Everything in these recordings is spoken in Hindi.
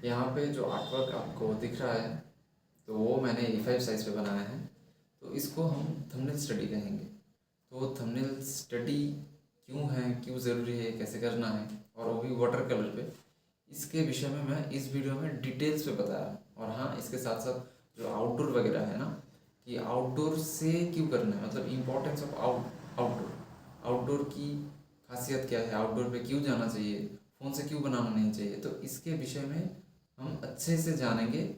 यहाँ पे जो आर्टवर्क आपको दिख रहा है तो वो मैंने A5 साइज़ पे बनाया है। तो इसको हम थंबनेल स्टडी कहेंगे। तो थंबनेल स्टडी क्यों है, क्यों ज़रूरी है, कैसे करना है, और वो भी वाटर कलर पे, इसके विषय में मैं इस वीडियो में डिटेल्स पे बताया। और हाँ, इसके साथ साथ जो आउटडोर वगैरह है ना, कि आउटडोर से क्यों करना है, मतलब इम्पोर्टेंस ऑफ आउटडोर, आउटडोर की खासियत क्या है, आउटडोर पे क्यों जाना चाहिए, फ़ोन से क्यों बनाना नहीं चाहिए, तो इसके विषय में हम अच्छे से जानेंगे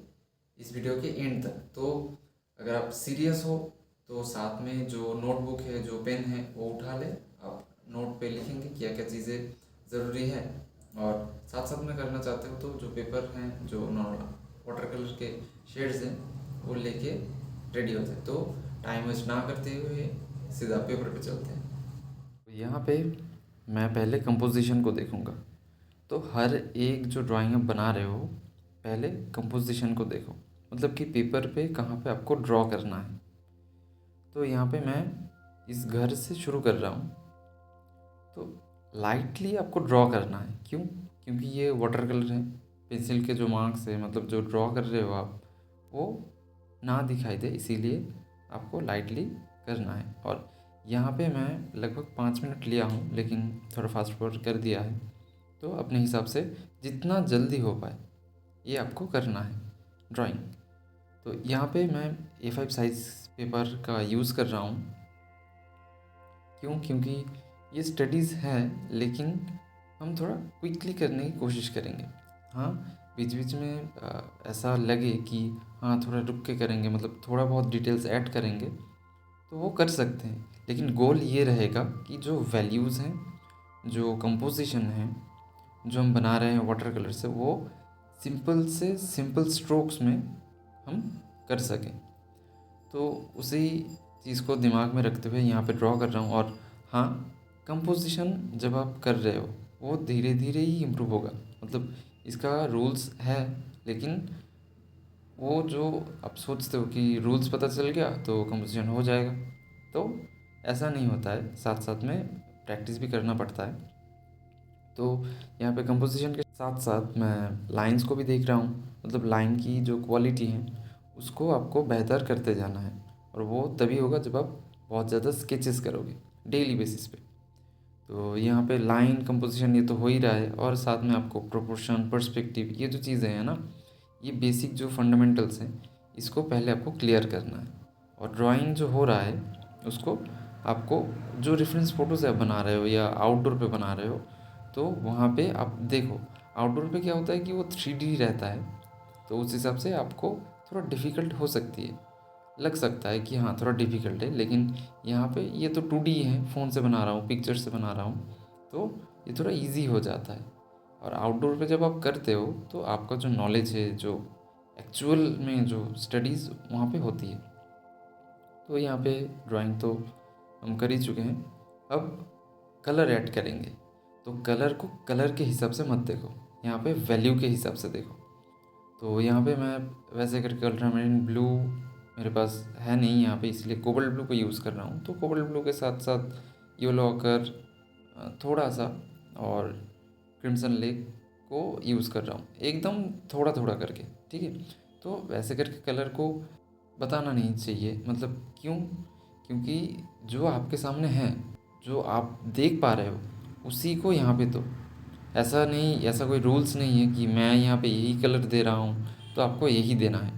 इस वीडियो के एंड तक। तो अगर आप सीरियस हो तो साथ में जो नोटबुक है, जो पेन है, वो उठा ले। आप नोट पे लिखेंगे क्या क्या चीज़ें ज़रूरी है, और साथ साथ में करना चाहते हो तो जो पेपर हैं, जो नॉर्मल वाटर कलर के शेड्स हैं, वो लेके रेडी होते हैं। तो टाइम वेस्ट ना करते हुए सीधा पेपर पे चलते हैं। तो यहाँ पे मैं पहले कंपोजिशन को देखूँगा। तो हर एक जो ड्राइंग आप बना रहे हो, पहले कंपोजिशन को देखो, मतलब कि पेपर पे कहाँ पे आपको ड्रॉ करना है। तो यहाँ पे मैं इस घर से शुरू कर रहा हूँ। तो लाइटली आपको ड्रॉ करना है। क्यों? क्योंकि ये वाटर कलर है, पेंसिल के जो मार्क्स है, मतलब जो ड्रॉ कर रहे हो आप, वो ना दिखाई दे, इसीलिए आपको लाइटली करना है। और यहाँ पे मैं लगभग 5 मिनट लिया हूँ, लेकिन थोड़ा फास्ट फॉरवर्ड कर दिया है। तो अपने हिसाब से जितना जल्दी हो पाए ये आपको करना है ड्राइंग। तो यहाँ पे मैं A5 साइज़ पेपर का यूज़ कर रहा हूँ। क्यों? क्योंकि ये स्टडीज़ है, लेकिन हम थोड़ा क्विकली करने की कोशिश करेंगे। हाँ, बीच बीच में ऐसा लगे कि हाँ थोड़ा रुक के करेंगे, मतलब थोड़ा बहुत डिटेल्स ऐड करेंगे, तो वो कर सकते हैं। लेकिन गोल ये रहेगा कि जो वैल्यूज़ हैं, जो कंपोजिशन है, जो हम बना रहे हैं वाटर कलर से, वो सिंपल से सिंपल स्ट्रोक्स में हम कर सकें। तो उसी चीज़ को दिमाग में रखते हुए यहाँ पे ड्रॉ कर रहा हूँ। और हाँ, कंपोजिशन जब आप कर रहे हो वो धीरे धीरे ही इम्प्रूव होगा, मतलब इसका रूल्स है, लेकिन वो जो आप सोचते हो कि रूल्स पता चल गया तो कंपोजिशन हो जाएगा, तो ऐसा नहीं होता है। साथ साथ में प्रैक्टिस भी करना पड़ता है। तो यहाँ पे कंपोजिशन के साथ साथ मैं लाइंस को भी देख रहा हूँ, मतलब लाइन की जो क्वालिटी है उसको आपको बेहतर करते जाना है। और वो तभी होगा जब आप बहुत ज़्यादा स्केचेस करोगे डेली बेसिस पे। तो यहाँ पे लाइन कंपोजिशन ये तो हो ही रहा है, और साथ में आपको प्रोपोर्शन, पर्सपेक्टिव, ये जो चीज़ें हैं ना, ये बेसिक जो फंडामेंटल्स हैं, इसको पहले आपको क्लियर करना है। और ड्राइंग जो हो रहा है उसको आपको, जो रेफरेंस फ़ोटोज़ आप बना रहे हो या आउटडोर पे बना रहे हो, तो वहाँ पे आप देखो, आउटडोर पे क्या होता है कि वो 3D रहता है, तो उस हिसाब से आपको थोड़ा डिफ़िकल्ट हो सकती है, लग सकता है कि हाँ थोड़ा डिफ़िकल्ट है। लेकिन यहाँ पे ये तो 2D है, फ़ोन से बना रहा हूँ, पिक्चर से बना रहा हूँ, तो ये थोड़ा ईजी हो जाता है। और आउटडोर पे जब आप करते हो तो आपका जो नॉलेज है, जो एक्चुअल में जो स्टडीज़ वहाँ पे होती है। तो यहाँ पे ड्राइंग तो हम कर ही चुके हैं। अब कलर ऐड करेंगे। तो कलर को कलर के हिसाब से मत देखो, यहाँ पे वैल्यू के हिसाब से देखो। तो यहाँ पे मैं वैसे करके अल्ट्रामरीन ब्लू मेरे पास है नहीं यहाँ पे, इसलिए कोबल्ट ब्लू को यूज़ कर रहा हूँ। तो कोबल्ट ब्लू के साथ साथ येलो ऑकर थोड़ा सा, और क्रिम्सन लेक को यूज़ कर रहा हूँ, एकदम थोड़ा थोड़ा करके, ठीक है। तो वैसे करके कलर को बताना नहीं चाहिए, मतलब क्यों? क्योंकि जो आपके सामने है, जो आप देख पा रहे हो, उसी को यहाँ पे, तो ऐसा नहीं, ऐसा कोई रूल्स नहीं है कि मैं यहाँ पे यही कलर दे रहा हूँ तो आपको यही देना है।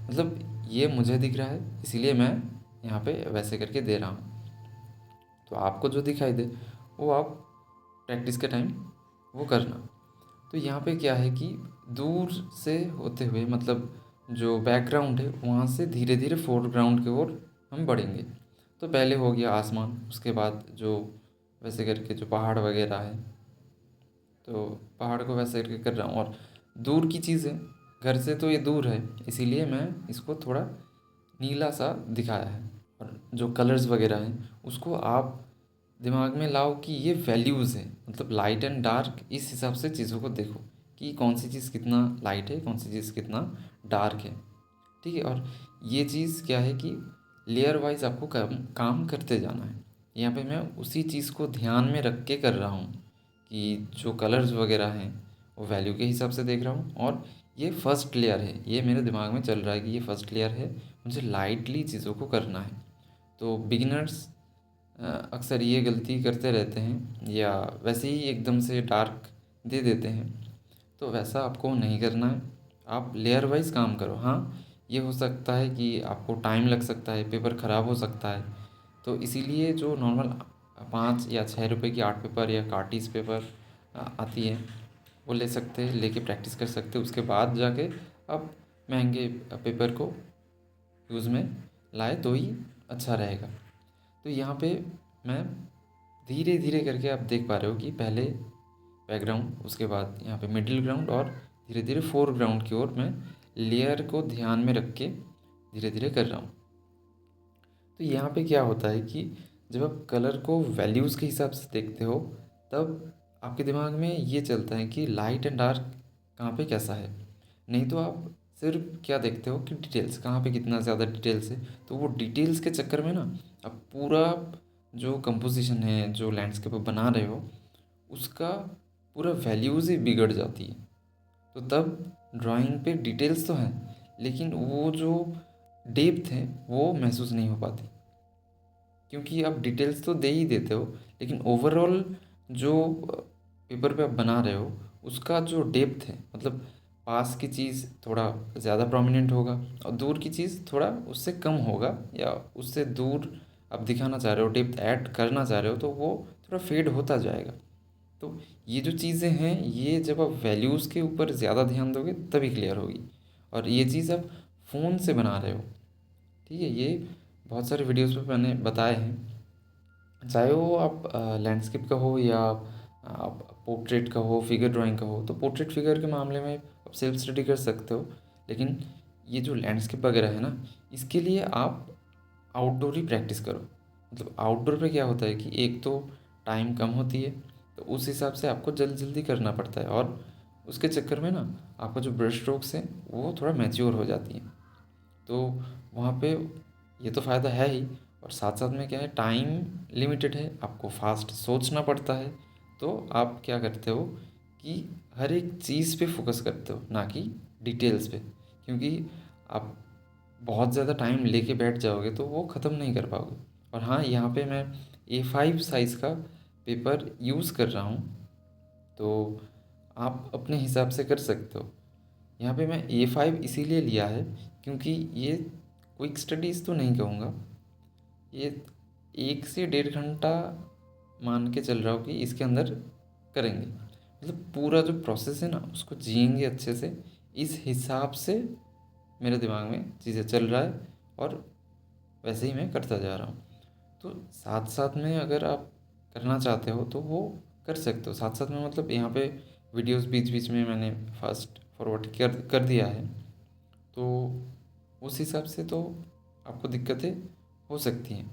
मतलब ये मुझे दिख रहा है इसलिए मैं यहाँ पे वैसे करके दे रहा हूँ, तो आपको जो दिखाई दे वो आप प्रैक्टिस के टाइम वो करना। तो यहाँ पे क्या है कि दूर से होते हुए, मतलब जो बैकग्राउंड है वहाँ से धीरे धीरे फोरग्राउंड की ओर हम बढ़ेंगे। तो पहले हो गया आसमान, उसके बाद जो वैसे करके जो पहाड़ वगैरह है, तो पहाड़ को वैसे करके कर रहा हूँ। और दूर की चीज़ें, घर से तो ये दूर है, इसीलिए मैं इसको थोड़ा नीला सा दिखाया है। और जो कलर्स वगैरह हैं उसको आप दिमाग में लाओ कि ये वैल्यूज़ है, मतलब लाइट एंड डार्क, इस हिसाब से चीज़ों को देखो कि कौन सी चीज़ कितना लाइट है, कौन सी चीज़ कितना डार्क है, ठीक है। और ये चीज़ क्या है कि लेयर वाइज आपको काम करते जाना है। यहाँ पे मैं उसी चीज़ को ध्यान में रख के कर रहा हूँ कि जो कलर्स वगैरह हैं वो वैल्यू के हिसाब से देख रहा हूँ, और ये फर्स्ट लेयर है, ये मेरे दिमाग में चल रहा है कि ये फर्स्ट लेयर है, मुझे लाइटली चीज़ों को करना है। तो बिगिनर्स अक्सर ये गलती करते रहते हैं, या वैसे ही एकदम से डार्क दे देते हैं। तो वैसा आपको नहीं करना है, आप लेयर वाइज काम करो। हाँ, ये हो सकता है कि आपको टाइम लग सकता है, पेपर ख़राब हो सकता है, तो इसीलिए जो नॉर्मल 5 या 6 रुपए की आर्ट पेपर या कार्टिस पेपर आती है, वो ले सकते हैं, लेके प्रैक्टिस कर सकते हैं। उसके बाद जाके आप महंगे पेपर को यूज़ में लाए तो ही अच्छा रहेगा। तो यहाँ पे मैं धीरे धीरे करके आप देख पा रहे हो कि पहले बैकग्राउंड, उसके बाद यहाँ पे मिडिल ग्राउंड, और धीरे धीरे फोरग्राउंड की ओर मैं लेयर को ध्यान में रख के धीरे धीरे कर रहा हूँ। तो यहाँ पे क्या होता है कि जब आप कलर को वैल्यूज़ के हिसाब से देखते हो, तब आपके दिमाग में ये चलता है कि लाइट एंड डार्क कहाँ पे कैसा है। नहीं तो आप सिर्फ क्या देखते हो कि डिटेल्स कहाँ पे कितना ज़्यादा डिटेल्स है, तो वो डिटेल्स के चक्कर में ना आप पूरा जो कंपोजिशन है, जो लैंडस्केप बना रहे हो, उसका पूरा वैल्यूज़ ही बिगड़ जाती है। तो तब ड्राइंग पे डिटेल्स तो हैं, लेकिन वो जो डेप्थ है वो महसूस नहीं हो पाती, क्योंकि आप डिटेल्स तो दे ही देते हो, लेकिन ओवरऑल जो पेपर पे आप बना रहे हो उसका जो डेप्थ है, मतलब पास की चीज़ थोड़ा ज़्यादा प्रोमिनेंट होगा और दूर की चीज़ थोड़ा उससे कम होगा, या उससे दूर आप दिखाना चाह रहे हो, डेप्थ ऐड करना चाह रहे हो, तो वो थोड़ा फेड होता जाएगा। तो ये जो चीज़ें हैं, ये जब आप वैल्यूज़ के ऊपर ज़्यादा ध्यान दोगे तभी क्लियर होगी। और ये चीज़ आप फ़ोन से बना रहे हो, ठीक है, ये बहुत सारे वीडियोस पे मैंने बताए हैं। चाहे वो आप लैंडस्केप का हो, या आप पोर्ट्रेट का हो, फिगर ड्राइंग का हो, तो पोर्ट्रेट फिगर के मामले में आप सेल्फ स्टडी कर सकते हो। लेकिन ये जो लैंडस्केप वगैरह है ना, इसके लिए आप आउटडोर ही प्रैक्टिस करो। मतलब आउटडोर पे क्या होता है कि एक तो टाइम कम होती है, तो उस हिसाब से आपको जल्दी जल्दी करना पड़ता है, और उसके चक्कर में ना आपका जो ब्रश स्ट्रोक्स हैं वो थोड़ा मैच्योर हो जाती हैं। तो वहाँ पे ये तो फ़ायदा है ही, और साथ साथ में क्या है, टाइम लिमिटेड है, आपको फास्ट सोचना पड़ता है। तो आप क्या करते हो कि हर एक चीज़ पे फोकस करते हो, ना कि डिटेल्स पे, क्योंकि आप बहुत ज़्यादा टाइम लेके बैठ जाओगे तो वो ख़त्म नहीं कर पाओगे। और हाँ, यहाँ पे मैं A5 साइज़ का पेपर यूज़ कर रहा हूँ, तो आप अपने हिसाब से कर सकते हो। यहाँ पे मैं A5 इसीलिए लिया है क्योंकि ये क्विक स्टडीज़ तो नहीं कहूँगा, ये 1 से 1.5 घंटा मान के चल रहा हूँ कि इसके अंदर करेंगे। मतलब पूरा जो प्रोसेस है ना उसको जिएंगे अच्छे से, इस हिसाब से मेरे दिमाग में चीज़ें चल रहा है, और वैसे ही मैं करता जा रहा हूँ। तो साथ साथ में अगर आप करना चाहते हो तो वो कर सकते हो। साथ साथ में मतलब यहाँ पे वीडियोस बीच बीच में मैंने फास्ट फॉरवर्ड कर दिया है, तो उस हिसाब से तो आपको दिक्कतें हो सकती हैं।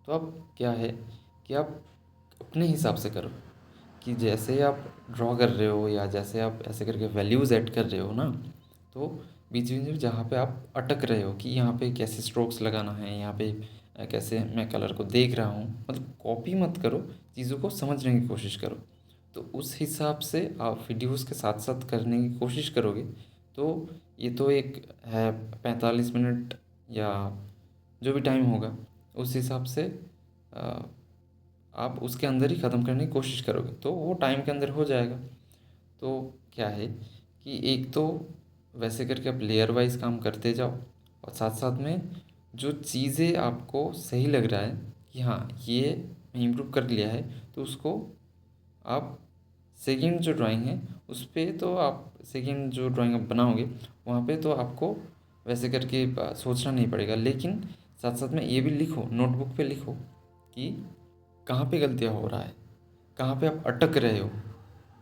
तो अब क्या है कि आप अपने हिसाब से करो, कि जैसे आप ड्रॉ कर रहे हो या जैसे आप ऐसे करके वैल्यूज़ ऐड कर रहे हो ना, तो बीच बीच में जहाँ पे आप अटक रहे हो कि यहाँ पे कैसे स्ट्रोक्स लगाना है, यहाँ पे कैसे मैं कलर को देख रहा हूँ, मतलब कॉपी मत करो, चीज़ों को समझने की कोशिश करो। तो उस हिसाब से आप वीडियोज़ के साथ साथ करने की कोशिश करोगे, तो ये तो एक है 45 मिनट या जो भी टाइम होगा, उस हिसाब से अ, आप उसके अंदर ही ख़त्म करने की कोशिश करोगे तो वो टाइम के अंदर हो जाएगा। तो क्या है कि एक तो वैसे करके आप लेयर वाइज काम करते जाओ, और साथ साथ में जो चीज़ें आपको सही लग रहा है कि हाँ ये मैं इम्प्रूव कर लिया है, तो उसको आप सेकंड जो ड्राइंग है उस पे, तो आप सेकंड जो ड्राइंग आप बनाओगे वहाँ पे तो आपको वैसे करके सोचना नहीं पड़ेगा। लेकिन साथ साथ में ये भी लिखो, नोटबुक पे लिखो कि कहाँ पे गलतियाँ हो रहा है, कहाँ पे आप अटक रहे हो,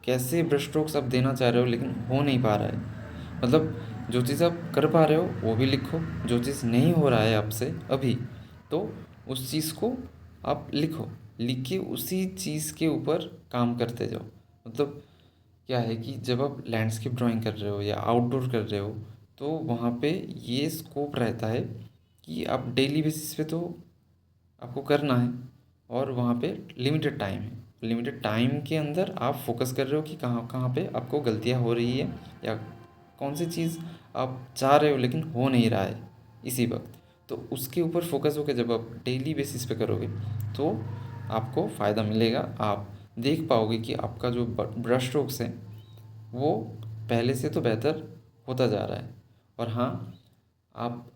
कैसे ब्रश स्ट्रोक्स आप देना चाह रहे हो लेकिन हो नहीं पा रहा है। मतलब जो चीज़ आप कर पा रहे हो वो भी लिखो, जो चीज़ नहीं हो रहा है आपसे अभी, तो उस चीज़ को आप लिखो, लिख के उसी चीज़ के ऊपर काम करते जाओ। मतलब क्या है कि जब आप लैंडस्केप ड्राइंग कर रहे हो या आउटडोर कर रहे हो, तो वहाँ पे ये स्कोप रहता है कि आप डेली बेसिस पे तो आपको करना है, और वहाँ पे लिमिटेड टाइम है। लिमिटेड टाइम के अंदर आप फोकस कर रहे हो कि कहाँ कहाँ पे आपको गलतियाँ हो रही है, या कौन सी चीज़ आप चाह रहे हो लेकिन हो नहीं रहा है इसी वक्त, तो उसके ऊपर फोकस होकर जब आप डेली बेसिस पे करोगे तो आपको फ़ायदा मिलेगा। आप देख पाओगे कि आपका जो ब्रश स्ट्रोक्स है वो पहले से तो बेहतर होता जा रहा है। और हाँ, आप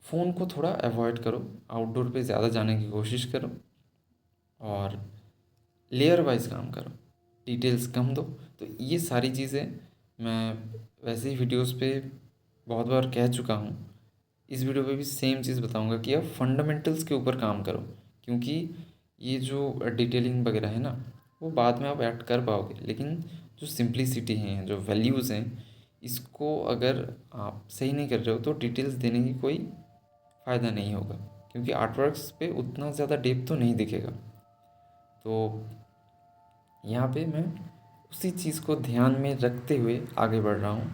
फ़ोन को थोड़ा अवॉइड करो, आउटडोर पे ज़्यादा जाने की कोशिश करो और लेयर वाइज काम करो, डिटेल्स कम दो। तो ये सारी चीज़ें मैं वैसे ही वीडियोस पे बहुत बार कह चुका हूँ। इस वीडियो पे भी सेम चीज़ बताऊँगा कि आप फंडामेंटल्स के ऊपर काम करो, क्योंकि ये जो डिटेलिंग वगैरह है ना वो बाद में आप ऐड कर पाओगे, लेकिन जो सिंप्लिसिटी है, जो वैल्यूज़ हैं, इसको अगर आप सही नहीं कर रहे हो तो डिटेल्स देने की कोई फ़ायदा नहीं होगा, क्योंकि आर्टवर्क्स पे उतना ज़्यादा डेप्थ तो नहीं दिखेगा। तो यहाँ पे मैं उसी चीज़ को ध्यान में रखते हुए आगे बढ़ रहा हूँ।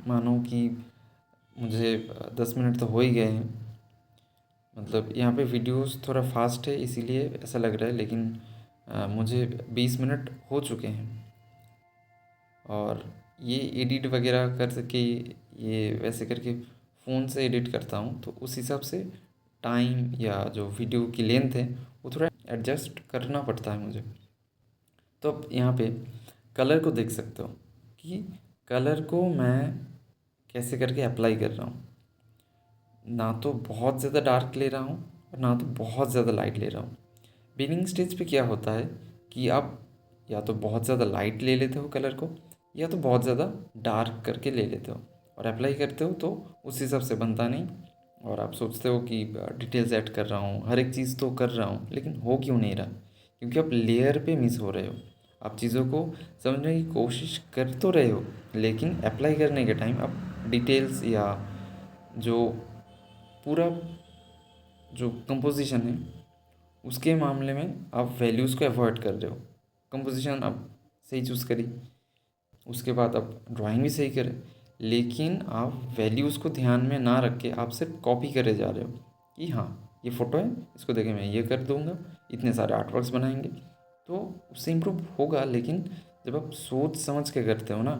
मानो कि मुझे 10 मिनट तो हो ही गए हैं, मतलब यहाँ पे वीडियोस थोड़ा फास्ट है इसीलिए ऐसा लग रहा है, लेकिन मुझे 20 मिनट हो चुके हैं। और ये एडिट वगैरह कर सके, ये वैसे करके फ़ोन से एडिट करता हूँ, तो उस हिसाब से टाइम या जो वीडियो की लेंथ है वो थोड़ा एडजस्ट करना पड़ता है मुझे। तो अब यहाँ पे कलर को देख सकते हो कि कलर को मैं कैसे करके अप्लाई कर रहा हूँ। ना तो बहुत ज़्यादा डार्क ले रहा हूँ और ना तो बहुत ज़्यादा लाइट ले रहा हूँ। बिगिनिंग स्टेज पे क्या होता है कि आप या तो बहुत ज़्यादा लाइट ले लेते हो कलर को, या तो बहुत ज़्यादा डार्क करके ले लेते हो और अप्लाई करते हो, तो उस हिसाब से बनता नहीं। और आप सोचते हो कि डिटेल्स ऐड कर रहा हूँ, हर एक चीज़ तो कर रहा हूँ, लेकिन हो क्यों नहीं रहा? क्योंकि आप लेयर पे मिस हो रहे हो। आप चीज़ों को समझने की कोशिश कर तो रहे हो, लेकिन अप्लाई करने के टाइम आप डिटेल्स या जो पूरा जो कंपोजिशन है उसके मामले में आप वैल्यूज़ को अवॉइड कर रहे हो। कंपोजिशन आप सही चूज़ करी, उसके बाद आप ड्राइंग भी सही करें, लेकिन आप वैल्यूज़ को ध्यान में ना रख के आप सिर्फ कॉपी करे जा रहे हो कि हाँ ये फ़ोटो है, इसको देखे मैं ये कर दूंगा, इतने सारे आर्टवर्क्स बनाएंगे, तो उससे इम्प्रूव होगा। लेकिन जब आप सोच समझ के करते हो ना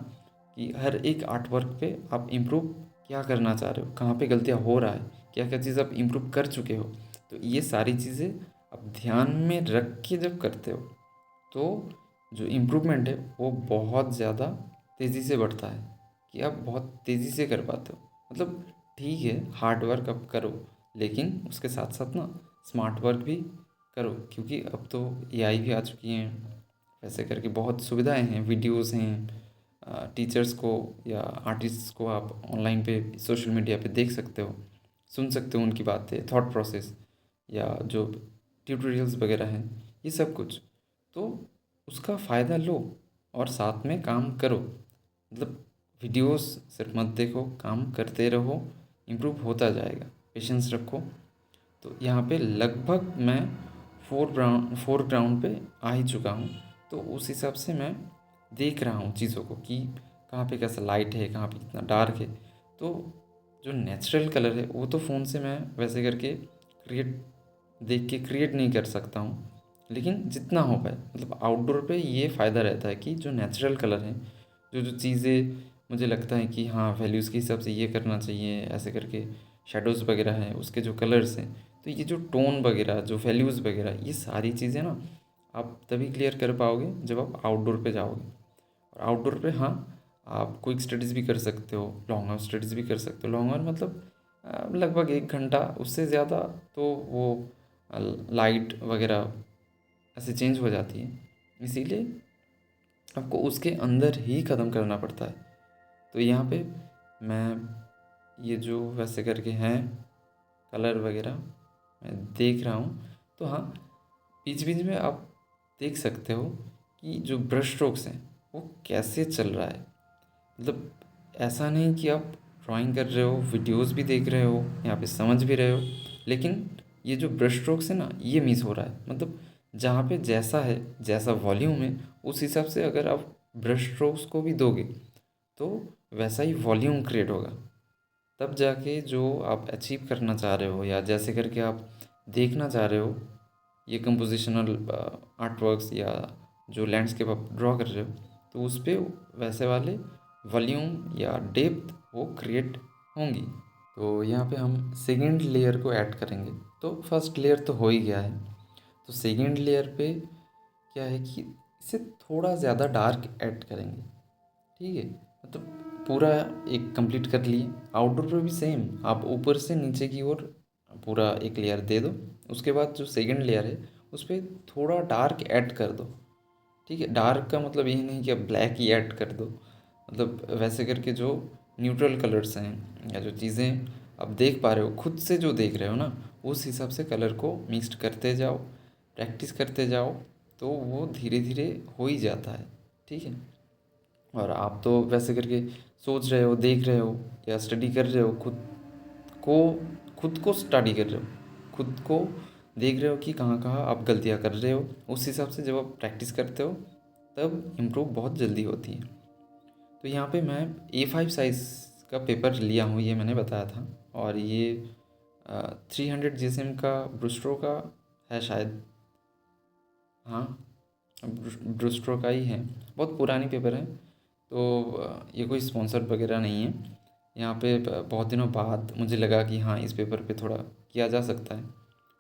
कि हर एक आर्टवर्क पे आप इम्प्रूव क्या करना चाह रहे हो, कहाँ पे गलतियाँ हो रहा है, क्या क्या चीज़ आप इम्प्रूव कर चुके हो, तो ये सारी चीज़ें आप ध्यान में रख के जब करते हो तो जो इम्प्रूवमेंट है वो बहुत ज़्यादा तेज़ी से बढ़ता है, कि आप बहुत तेज़ी से कर पाते हो। मतलब ठीक है, हार्ड वर्क आप करो, लेकिन उसके साथ साथ ना स्मार्ट वर्क भी करो, क्योंकि अब तो एआई भी आ चुकी हैं, वैसे करके बहुत सुविधाएं हैं, वीडियोस हैं, टीचर्स को या आर्टिस्ट को आप ऑनलाइन पे सोशल मीडिया पे देख सकते हो, सुन सकते हो उनकी बातें, थॉट प्रोसेस या जो ट्यूटोरियल्स वगैरह हैं, ये सब कुछ। तो उसका फ़ायदा लो और साथ में काम करो। मतलब वीडियोस सिर्फ मत देखो, काम करते रहो, इम्प्रूव होता जाएगा, पेशेंस रखो। तो यहाँ पे लगभग मैं फोर ग्राउंड पे आ ही चुका हूँ। तो उस हिसाब से मैं देख रहा हूँ चीज़ों को कि कहाँ पे कैसा लाइट है, कहाँ पे कितना डार्क है। तो जो नेचुरल कलर है वो तो फ़ोन से मैं वैसे करके देख के क्रिएट नहीं कर सकता हूँ, लेकिन जितना हो पाए, मतलब आउटडोर पे ये फ़ायदा रहता है कि जो नेचुरल कलर है, जो जो चीज़ें मुझे लगता है कि हाँ वैल्यूज़ के हिसाब से ये करना चाहिए, ऐसे करके शेडोज़ वगैरह हैं, उसके जो कलर्स हैं, तो ये जो टोन वगैरह, जो वैल्यूज़ वगैरह, ये सारी चीज़ें ना आप तभी क्लियर कर पाओगे जब आप आउटडोर पे जाओगे। और आउटडोर पे हाँ, आप क्विक स्टडीज़ भी कर सकते हो, लॉन्ग आवर स्टडीज़ भी कर सकते हो। लॉन्ग आवर मतलब लगभग 1 घंटा, उससे ज़्यादा तो वो लाइट वगैरह ऐसे चेंज हो जाती है, इसीलिए आपको उसके अंदर ही ख़त्म करना पड़ता है। तो यहाँ पे मैं ये जो वैसे करके हैं कलर वगैरह मैं देख रहा हूँ। तो हाँ, बीच बीच में आप देख सकते हो कि जो ब्रश स्ट्रोक्स हैं वो कैसे चल रहा है। मतलब ऐसा नहीं कि आप ड्राइंग कर रहे हो, वीडियोस भी देख रहे हो, यहाँ पे समझ भी रहे हो, लेकिन ये जो ब्रश स्ट्रोक्स है ना ये मिस हो रहा है। मतलब जहाँ पे जैसा है, जैसा वॉल्यूम है, उस हिसाब से अगर आप ब्रश स्ट्रोक्स को भी दोगे तो वैसा ही वॉल्यूम क्रिएट होगा। तब जाके जो आप अचीव करना चाह रहे हो या जैसे करके आप देखना चाह रहे हो, ये कंपोजिशनल आर्ट वर्क्स या जो लैंडस्केप आप ड्रॉ कर रहे हो, तो उस पर वैसे वाले वॉल्यूम या डेप्थ वो क्रिएट होंगी। तो यहाँ पे हम सेकेंड लेयर को ऐड करेंगे। तो फर्स्ट लेयर तो हो ही गया है, तो सेकेंड लेयर पे क्या है कि इसे थोड़ा ज़्यादा डार्क ऐड करेंगे। ठीक है, मतलब पूरा एक कंप्लीट कर लिए। आउटडोर पे भी सेम, आप ऊपर से नीचे की ओर पूरा एक लेयर दे दो। उसके बाद जो सेकंड लेयर है उस पर थोड़ा डार्क ऐड कर दो। ठीक है, डार्क का मतलब ये नहीं कि आप ब्लैक ही ऐड कर दो, मतलब वैसे करके जो न्यूट्रल कलर्स हैं या जो चीज़ें आप देख पा रहे हो, खुद से जो देख रहे हो ना, उस हिसाब से कलर को मिक्स करते जाओ, प्रैक्टिस करते जाओ, तो वो धीरे धीरे हो ही जाता है। ठीक है, और आप तो वैसे करके सोच रहे हो, देख रहे हो या स्टडी कर रहे हो, को खुद को स्टडी कर रहे हो, खुद को देख रहे हो कि कहाँ कहाँ आप गलतियाँ कर रहे हो। उस हिसाब से जब आप प्रैक्टिस करते हो तब इम्प्रूव बहुत जल्दी होती है। तो यहाँ पे मैं A5 साइज़ का पेपर लिया हूँ, ये मैंने बताया था, और ये 300 GSM का ब्रूस्ट्रो का है शायद। हाँ, ब्रूस्ट्रो का ही है, बहुत पुरानी पेपर है। तो ये कोई स्पॉन्सर वगैरह नहीं है। यहाँ पे बहुत दिनों बाद मुझे लगा कि हाँ, इस पेपर पे थोड़ा किया जा सकता है।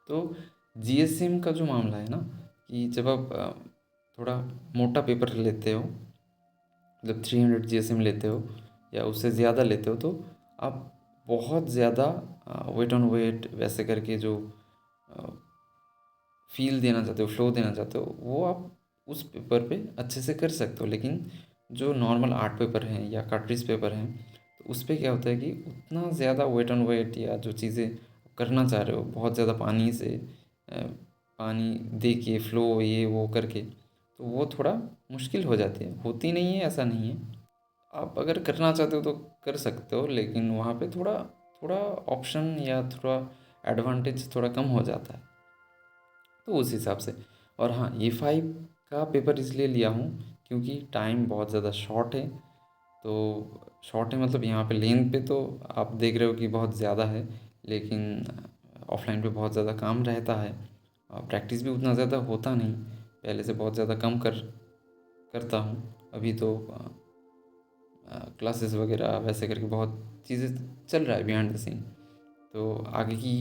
तो जीएसएम का जो मामला है ना, कि जब आप थोड़ा मोटा पेपर लेते हो, मतलब 300 जीएसएम लेते हो या उससे ज़्यादा लेते हो, तो आप बहुत ज़्यादा वेट ऑन वेट वैसे करके जो फील देना चाहते हो, फ्लो देना चाहते हो, वो आप उस पेपर पे अच्छे से कर सकते हो। लेकिन जो नॉर्मल आर्ट पेपर हैं या कार्ट्रिज पेपर हैं, तो उस पे क्या होता है कि उतना ज़्यादा वेट ऑन वेट या जो चीज़ें करना चाह रहे हो बहुत ज़्यादा पानी से पानी दे के फ्लो ये वो करके, तो वो थोड़ा मुश्किल हो जाती है। होती नहीं है ऐसा नहीं है, आप अगर करना चाहते हो तो कर सकते हो, लेकिन वहाँ पे थोड़ा थोड़ा ऑप्शन या थोड़ा एडवांटेज थोड़ा कम हो जाता है, तो उस हिसाब से। और हाँ, A5 का पेपर इसलिए लिया हूँ क्योंकि टाइम बहुत ज़्यादा शॉर्ट है। तो शॉर्ट है मतलब यहाँ पे लेंथ पे तो आप देख रहे हो कि बहुत ज़्यादा है, लेकिन ऑफलाइन पे बहुत ज़्यादा काम रहता है, प्रैक्टिस भी उतना ज़्यादा होता नहीं, पहले से बहुत ज़्यादा कम करता हूँ अभी तो। क्लासेस वगैरह वैसे करके बहुत चीज़ें चल रहा है बिहाइंड द सीन। तो आगे की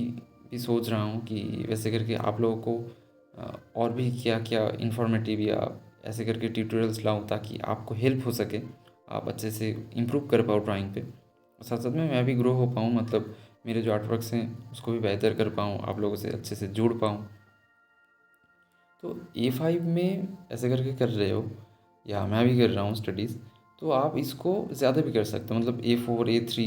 भी सोच रहा हूँ कि वैसे करके आप लोगों को और भी क्या क्या इन्फॉर्मेटिव या ऐसे करके ट्यूटोरियल्स लाऊं ताकि आपको हेल्प हो सके, आप अच्छे से इम्प्रूव कर पाओ ड्राइंग पे, और साथ साथ में मैं भी ग्रो हो पाऊँ, मतलब मेरे जो आर्ट वर्क्स हैं उसको भी बेहतर कर पाऊँ, आप लोगों से अच्छे से जुड़ पाऊँ। तो A5 में ऐसे करके कर रहे हो या मैं भी कर रहा हूँ स्टडीज़, तो आप इसको ज़्यादा भी कर सकते हो, मतलब A4 A3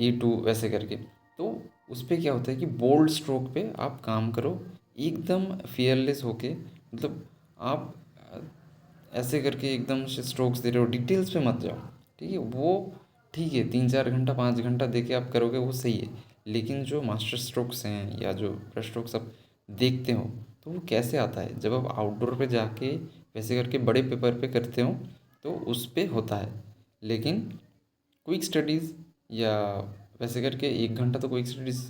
A2 वैसे करके। तो उस पर क्या होता है कि बोल्ड स्ट्रोक पे आप काम करो, एकदम फियरलेस होके, मतलब आप ऐसे करके एकदम से स्ट्रोक्स दे रहे हो, डिटेल्स पे मत जाओ। ठीक है, वो ठीक है, 3-4 घंटा 5 घंटा दे के आप करोगे वो सही है, लेकिन जो मास्टर स्ट्रोक्स हैं या जो ब्रश स्ट्रोक्स आप देखते हो, तो वो कैसे आता है जब आप आउटडोर पे जाके वैसे करके बड़े पेपर पे करते हो, तो उस पे होता है। लेकिन क्विक स्टडीज़ या वैसे करके 1 घंटा तो क्विक स्टडीज़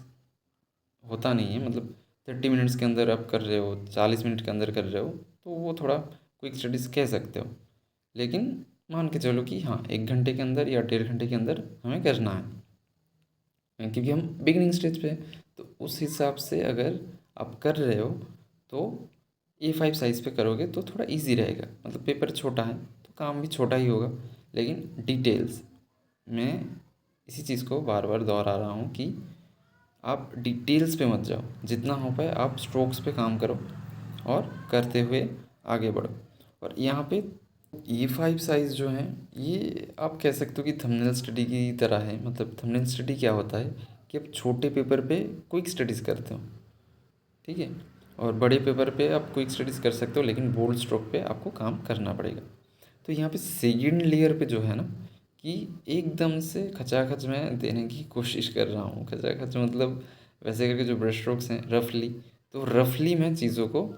होता नहीं है, मतलब 30 मिनट्स के अंदर आप कर रहे हो, 40 मिनट के अंदर कर रहे हो, तो वो थोड़ा क्विक स्टडीज़ कह सकते हो। लेकिन मान के चलो कि हाँ, 1 घंटे के अंदर या 1.5 घंटे के अंदर हमें करना है, क्योंकि हम बिगिनिंग स्टेज पे हैं। तो उस हिसाब से अगर आप कर रहे हो तो A5 साइज़ पे करोगे तो थोड़ा इजी रहेगा, मतलब पेपर छोटा है तो काम भी छोटा ही होगा, लेकिन डिटेल्स, मैं इसी चीज़ को बार बार दोहरा रहा हूँ कि आप डिटेल्स पे मत जाओ, जितना हो पाए आप स्ट्रोक्स पे काम करो और करते हुए आगे बढ़ो। और यहाँ पे A5 साइज़ जो है, ये आप कह सकते हो कि थंबनेल स्टडी की तरह है। मतलब थंबनेल स्टडी क्या होता है कि आप छोटे पेपर पे क्विक स्टडीज़ करते हो, ठीक है, और बड़े पेपर पे आप क्विक स्टडीज़ कर सकते हो, लेकिन बोल्ड स्ट्रोक पे आपको काम करना पड़ेगा। तो यहाँ पे सेकंड लेयर पे जो है ना, कि एकदम से खचाखच मैं देने की कोशिश कर रहा हूँ। खचाखच मतलब वैसे करके जो ब्रश स्ट्रोक्स हैं रफली, तो रफली मैं चीज़ों को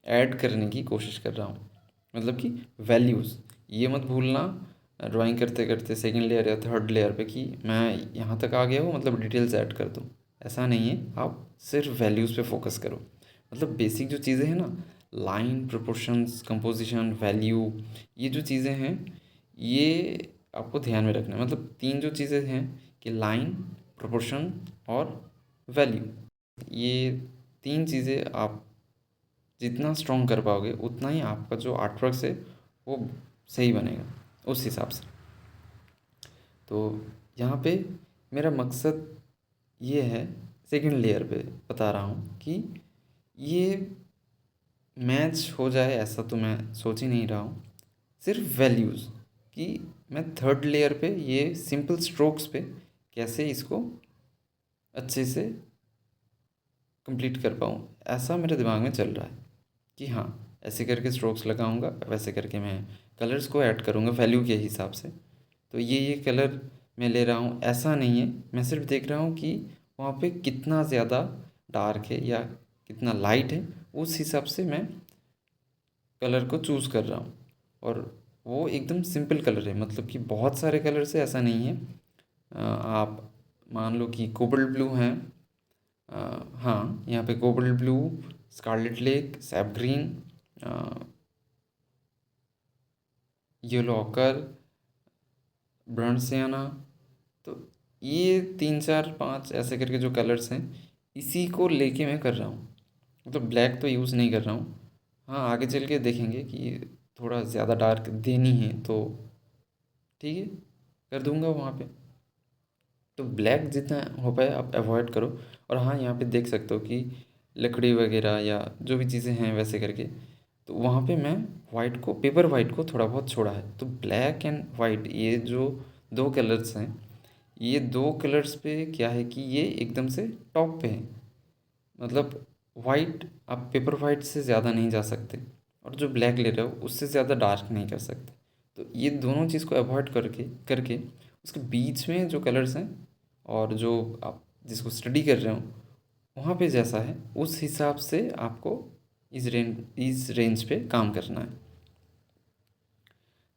ऐड करने की कोशिश कर रहा हूँ। मतलब कि वैल्यूज़ ये मत भूलना ड्राइंग करते करते सेकंड लेयर या थर्ड लेयर पे कि मैं यहाँ तक आ गया हूँ, मतलब डिटेल्स ऐड कर दूँ, ऐसा नहीं है। आप सिर्फ वैल्यूज़ पे फोकस करो, मतलब बेसिक जो चीज़ें हैं ना, लाइन, प्रोपोर्शंस, कंपोजिशन, वैल्यू, ये जो चीज़ें हैं, ये आपको ध्यान में रखना है। मतलब 3 जो चीज़ें हैं कि लाइन, प्रोपोर्शन और वैल्यू, ये 3 चीज़ें आप जितना स्ट्रॉन्ग कर पाओगे उतना ही आपका जो आर्टवर्क है वो सही बनेगा उस हिसाब से। तो यहाँ पे मेरा मकसद ये है, सेकंड लेयर पे बता रहा हूँ कि ये मैच हो जाए ऐसा तो मैं सोच ही नहीं रहा हूँ। सिर्फ वैल्यूज़ कि मैं थर्ड लेयर पे ये सिंपल स्ट्रोक्स पे कैसे इसको अच्छे से कंप्लीट कर पाऊँ, ऐसा मेरे दिमाग में चल रहा है कि हाँ, ऐसे करके स्ट्रोक्स लगाऊंगा, वैसे करके मैं कलर्स को ऐड करूँगा वैल्यू के हिसाब से। तो ये कलर मैं ले रहा हूँ ऐसा नहीं है, मैं सिर्फ देख रहा हूँ कि वहाँ पे कितना ज़्यादा डार्क है या कितना लाइट है, उस हिसाब से मैं कलर को चूज़ कर रहा हूँ। और वो एकदम सिंपल कलर है, मतलब कि बहुत सारे कलर से ऐसा नहीं है। आप मान लो कि कोबल्ट ब्लू हैं, हाँ यहाँ पे cobalt blue, scarlet lake, sap green, yellow ochre, burnt sienna. तो ये 3 4 5 ऐसे करके जो कलर्स हैं, इसी को लेके मैं कर रहा हूँ। मतलब ब्लैक तो यूज़ नहीं कर रहा हूँ। हाँ, आगे चल के देखेंगे कि थोड़ा ज़्यादा डार्क देनी है तो ठीक है, कर दूंगा वहाँ पे। तो ब्लैक जितना हो पाए आप अवॉइड करो। और हाँ, यहाँ पे देख सकते हो कि लकड़ी वगैरह या जो भी चीज़ें हैं वैसे करके, तो वहाँ पे मैं वाइट को, पेपर वाइट को थोड़ा बहुत छोड़ा है। तो ब्लैक एंड वाइट, ये जो 2 कलर्स हैं, ये 2 कलर्स पे क्या है कि ये एकदम से टॉप पे हैं। मतलब वाइट, आप पेपर वाइट से ज़्यादा नहीं जा सकते, और जो ब्लैक ले रहे हो उससे ज़्यादा डार्क नहीं कर सकते। तो ये दोनों चीज़ को अवॉइड करके करके उसके बीच में जो कलर्स हैं, और जो आप जिसको स्टडी कर रहे हो वहाँ पे जैसा है, उस हिसाब से आपको इस रेंज पे काम करना है।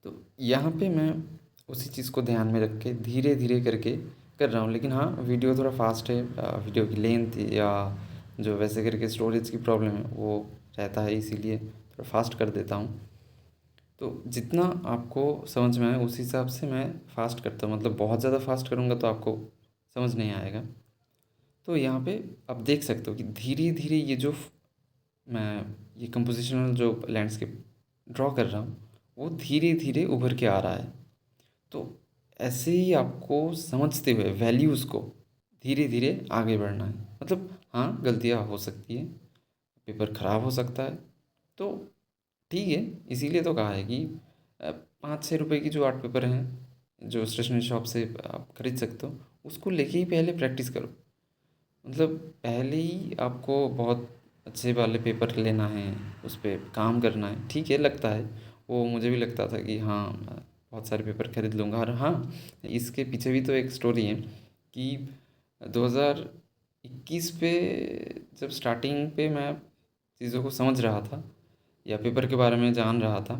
तो यहाँ पे मैं उसी चीज़ को ध्यान में रख के धीरे धीरे करके कर रहा हूँ। लेकिन हाँ, वीडियो थोड़ा फास्ट है, वीडियो की लेंथ या जो वैसे करके स्टोरेज की प्रॉब्लम है वो रहता है, इसीलिए थोड़ा फास्ट कर देता हूँ। तो जितना आपको समझ में आए उस हिसाब से मैं फ़ास्ट करता हूँ। मतलब बहुत ज़्यादा फास्ट करूँगा तो आपको समझ नहीं आएगा। तो यहाँ पे आप देख सकते हो कि धीरे धीरे मैं ये कंपोजिशनल जो लैंडस्केप ड्रॉ कर रहा हूँ वो धीरे धीरे उभर के आ रहा है। तो ऐसे ही आपको समझते हुए वैल्यूज़ को धीरे धीरे आगे बढ़ना है। मतलब हाँ, गलतियाँ हो सकती है, पेपर ख़राब हो सकता है, तो ठीक है, इसीलिए तो कहा है कि 5 6 रुपए की जो आर्ट पेपर हैं जो स्टेशनरी शॉप से आप खरीद सकते हो, उसको लेके ही पहले प्रैक्टिस करो। मतलब पहले ही आपको बहुत अच्छे वाले पेपर लेना है, उस पर काम करना है, ठीक है, लगता है। वो मुझे भी लगता था कि हाँ, बहुत सारे पेपर खरीद लूँगा। और हाँ, इसके पीछे भी तो एक स्टोरी है कि 2021 पे जब स्टार्टिंग पे मैं चीज़ों को समझ रहा था या पेपर के बारे में जान रहा था,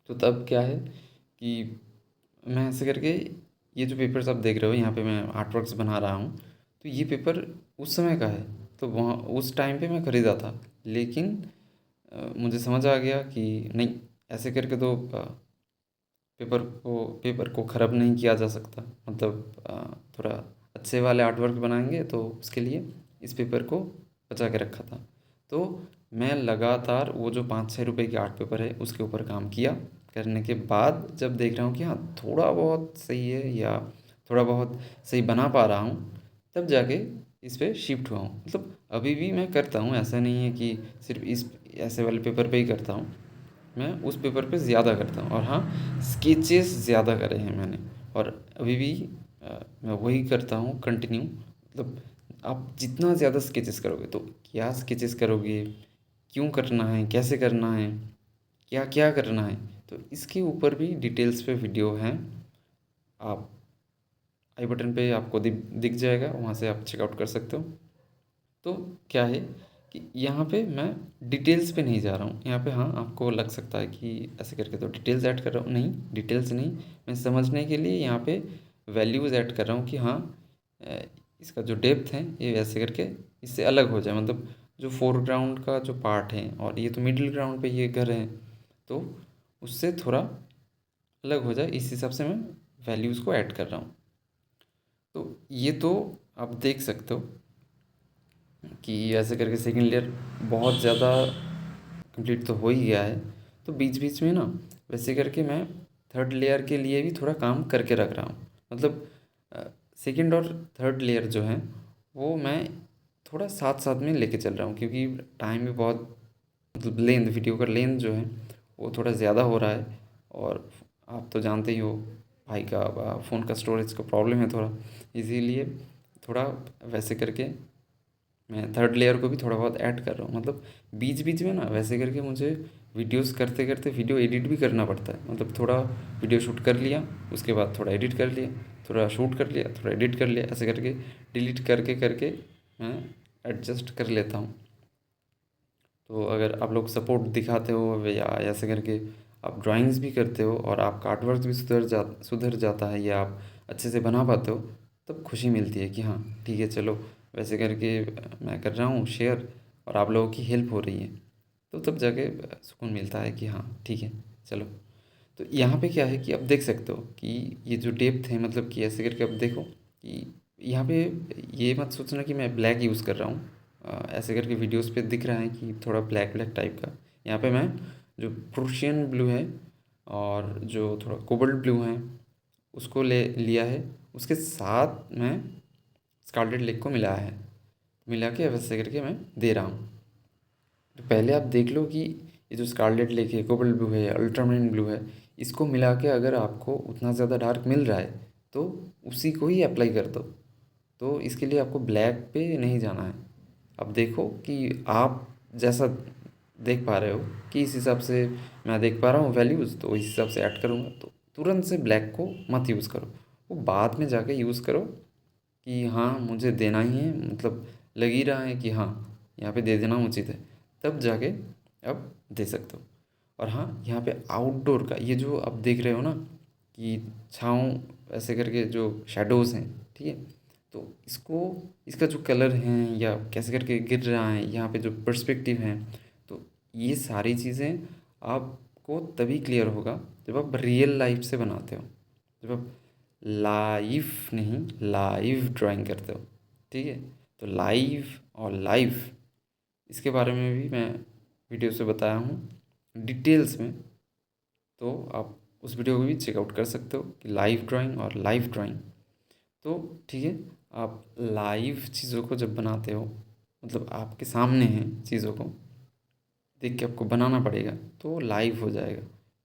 तो तब क्या है कि मैं ऐसे करके ये जो पेपर्स आप देख रहे हो, यहाँ पे मैं आर्ट वर्क्स बना रहा हूँ, तो ये पेपर उस समय का है। तो वहाँ उस टाइम पे मैं ख़रीदा था, लेकिन मुझे समझ आ गया कि नहीं, ऐसे करके तो पेपर को ख़राब नहीं किया जा सकता। मतलब थोड़ा अच्छे वाले आर्ट वर्क बनाएंगे तो उसके लिए इस पेपर को बचा के रखा था। तो मैं लगातार वो जो 5 6 रुपए की आर्ट पेपर है उसके ऊपर काम किया। करने के बाद जब देख रहा हूँ कि हाँ, थोड़ा बहुत सही है या थोड़ा बहुत सही बना पा रहा हूँ, तब जाके इस पे शिफ्ट हुआ हूँ। मतलब अभी भी मैं करता हूँ, ऐसा नहीं है कि सिर्फ इस ऐसे वाले पेपर पे ही करता हूँ, मैं उस पेपर पे ज़्यादा करता हूँ। और हाँ, स्केचेस ज़्यादा करे हैं मैंने, और अभी भी मैं वही करता हूँ कंटिन्यू। मतलब आप जितना ज़्यादा स्केचेस करोगे, तो क्या स्केचेस करोगे, क्यों करना है, कैसे करना है, क्या क्या करना है, तो इसके ऊपर भी डिटेल्स पे वीडियो हैं। आप आई बटन पे आपको दिख जाएगा, वहाँ से आप चेकआउट कर सकते हो। तो क्या है कि यहाँ पे मैं डिटेल्स पे नहीं जा रहा हूँ। यहाँ पे हाँ, आपको लग सकता है कि ऐसे करके तो डिटेल्स ऐड कर रहा हूँ, नहीं, डिटेल्स नहीं, मैं समझने के लिए यहाँ पे वैल्यूज़ ऐड कर रहा हूँ कि हाँ, अ, इसका जो डेप्थ है ये ऐसे करके इससे अलग हो जाए। मतलब जो फोरग्राउंड का जो पार्ट है और ये तो मिडिल ग्राउंड पे ये घर है, तो उससे थोड़ा अलग हो जाए, इस हिसाब से मैं वैल्यूज़ को ऐड कर रहा हूँ। तो ये तो आप देख सकते हो कि ऐसे करके सेकेंड लेयर बहुत ज़्यादा कंप्लीट तो हो ही गया है। तो बीच बीच में ना वैसे करके मैं थर्ड लेयर के लिए भी थोड़ा काम करके रख रहा हूँ। मतलब सेकेंड और थर्ड लेयर जो है वो मैं थोड़ा साथ साथ में लेके चल रहा हूँ, क्योंकि टाइम भी बहुत, मतलब लेंथ, वीडियो का लेंथ जो है वो थोड़ा ज़्यादा हो रहा है। और आप तो जानते ही हो भाई का फ़ोन का स्टोरेज का प्रॉब्लम है थोड़ा, इसीलिए थोड़ा वैसे करके मैं थर्ड लेयर को भी थोड़ा बहुत ऐड कर रहा हूँ। मतलब बीच बीच में ना वैसे करके मुझे वीडियोस करते करते वीडियो एडिट भी करना पड़ता है। मतलब थोड़ा वीडियो शूट कर लिया, उसके बाद थोड़ा एडिट कर लिया, थोड़ा शूट कर लिया, थोड़ा एडिट कर लिया, ऐसे करके डिलीट करके करके मैं एडजस्ट कर लेता हूँ। तो अगर आप लोग सपोर्ट दिखाते हो या ऐसे करके आप ड्राइंग्स भी करते हो और आपका आर्ट वर्क भी सुधर जाता है या आप अच्छे से बना पाते हो, तब खुशी मिलती है कि हाँ ठीक है चलो, वैसे करके मैं कर रहा हूँ शेयर और आप लोगों की हेल्प हो रही है। तो तब जाके सुकून मिलता है कि हाँ ठीक है चलो। तो यहाँ पे क्या है कि आप देख सकते हो कि ये जो डेप्थ है, मतलब कि ऐसे करके आप देखो कि यहाँ पे ये मत सोचना कि मैं ब्लैक यूज़ कर रहा हूँ। ऐसे करके वीडियोस पे दिख रहा है कि थोड़ा ब्लैक ब्लैक टाइप का। यहाँ पे मैं जो प्रूशियन ब्लू है और जो थोड़ा कोबल्ट ब्लू है उसको ले लिया है, उसके साथ मैं स्कारलेट लेक को मिलाया है, मिला के वैसे करके मैं दे रहा हूँ। तो पहले आप देख लो कि ये जो स्कारलेट लेक है, कोबल्ट ब्लू है, अल्ट्रामाइन ब्लू है, इसको मिला के अगर आपको उतना ज़्यादा डार्क मिल रहा है तो उसी को ही अप्लाई कर दो। तो इसके लिए आपको ब्लैक पे नहीं जाना है। अब देखो कि आप जैसा देख पा रहे हो कि इस हिसाब से मैं देख पा रहा हूँ वैल्यूज़, तो इस हिसाब से ऐड करूँगा। तो तुरंत से ब्लैक को मत यूज़ करो, वो बाद में जाके यूज़ करो कि हाँ मुझे देना ही है, मतलब लग ही रहा है कि हाँ यहाँ पे दे देना उचित है, तब जाके अब दे सकते हो। और हाँ यहाँ पे आउटडोर का ये जो आप देख रहे हो ना कि छाँव ऐसे करके जो शैडोज़ हैं, ठीक है, तो इसको, इसका जो कलर है या कैसे करके गिर रहा है, यहाँ पे जो पर्सपेक्टिव है, तो ये सारी चीज़ें आपको तभी क्लियर होगा जब आप रियल लाइफ से बनाते हो, जब आप लाइव नहीं लाइव ड्राइंग करते हो। ठीक है, तो लाइव और लाइव इसके बारे में भी मैं वीडियो से बताया हूँ डिटेल्स में। तो आप उस वीडियो को भी चेकआउट कर सकते हो कि लाइव ड्राइंग और लाइव ड्राइंग। तो ठीक है, आप लाइव चीज़ों को जब बनाते हो, मतलब आपके सामने हैं चीज़ों को देख के आपको बनाना पड़ेगा, तो लाइव हो जाएगा।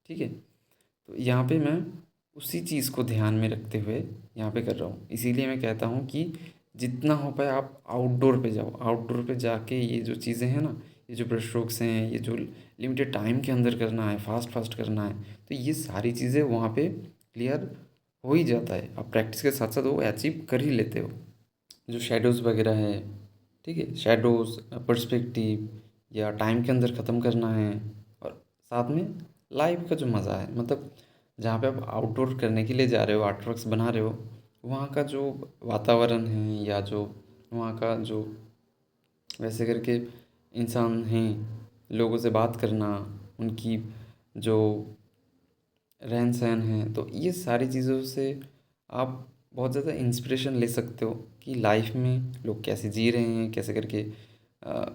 ठीक है, तो यहाँ पे मैं उसी चीज़ को ध्यान में रखते हुए यहाँ पे कर रहा हूँ। इसीलिए मैं कहता हूँ कि जितना हो पाए आप आउटडोर पे जाओ। आउटडोर पे जाके ये जो चीज़ें हैं ना, ये जो ब्रश स्ट्रोक्स हैं, ये जो लिमिटेड टाइम के अंदर करना है, फास्ट फास्ट करना है, तो ये सारी चीज़ें वहाँ पे क्लियर हो ही जाता है। आप प्रैक्टिस के साथ साथ वो अचीव कर ही लेते हो। जो शेडोज़ वगैरह है, ठीक है, शेडोज़, पर्सपेक्टिव या टाइम के अंदर ख़त्म करना है, और साथ में लाइव का जो मज़ा है, मतलब जहाँ पे आप आउटडोर करने के लिए जा रहे हो, आर्ट वर्क्स बना रहे हो, वहाँ का जो वातावरण है या जो वहाँ का जो वैसे करके इंसान हैं, लोगों से बात करना, उनकी जो रहन सहन है, तो ये सारी चीज़ों से आप बहुत ज़्यादा इंस्पिरेशन ले सकते हो कि लाइफ में लोग कैसे जी रहे हैं, कैसे करके अ,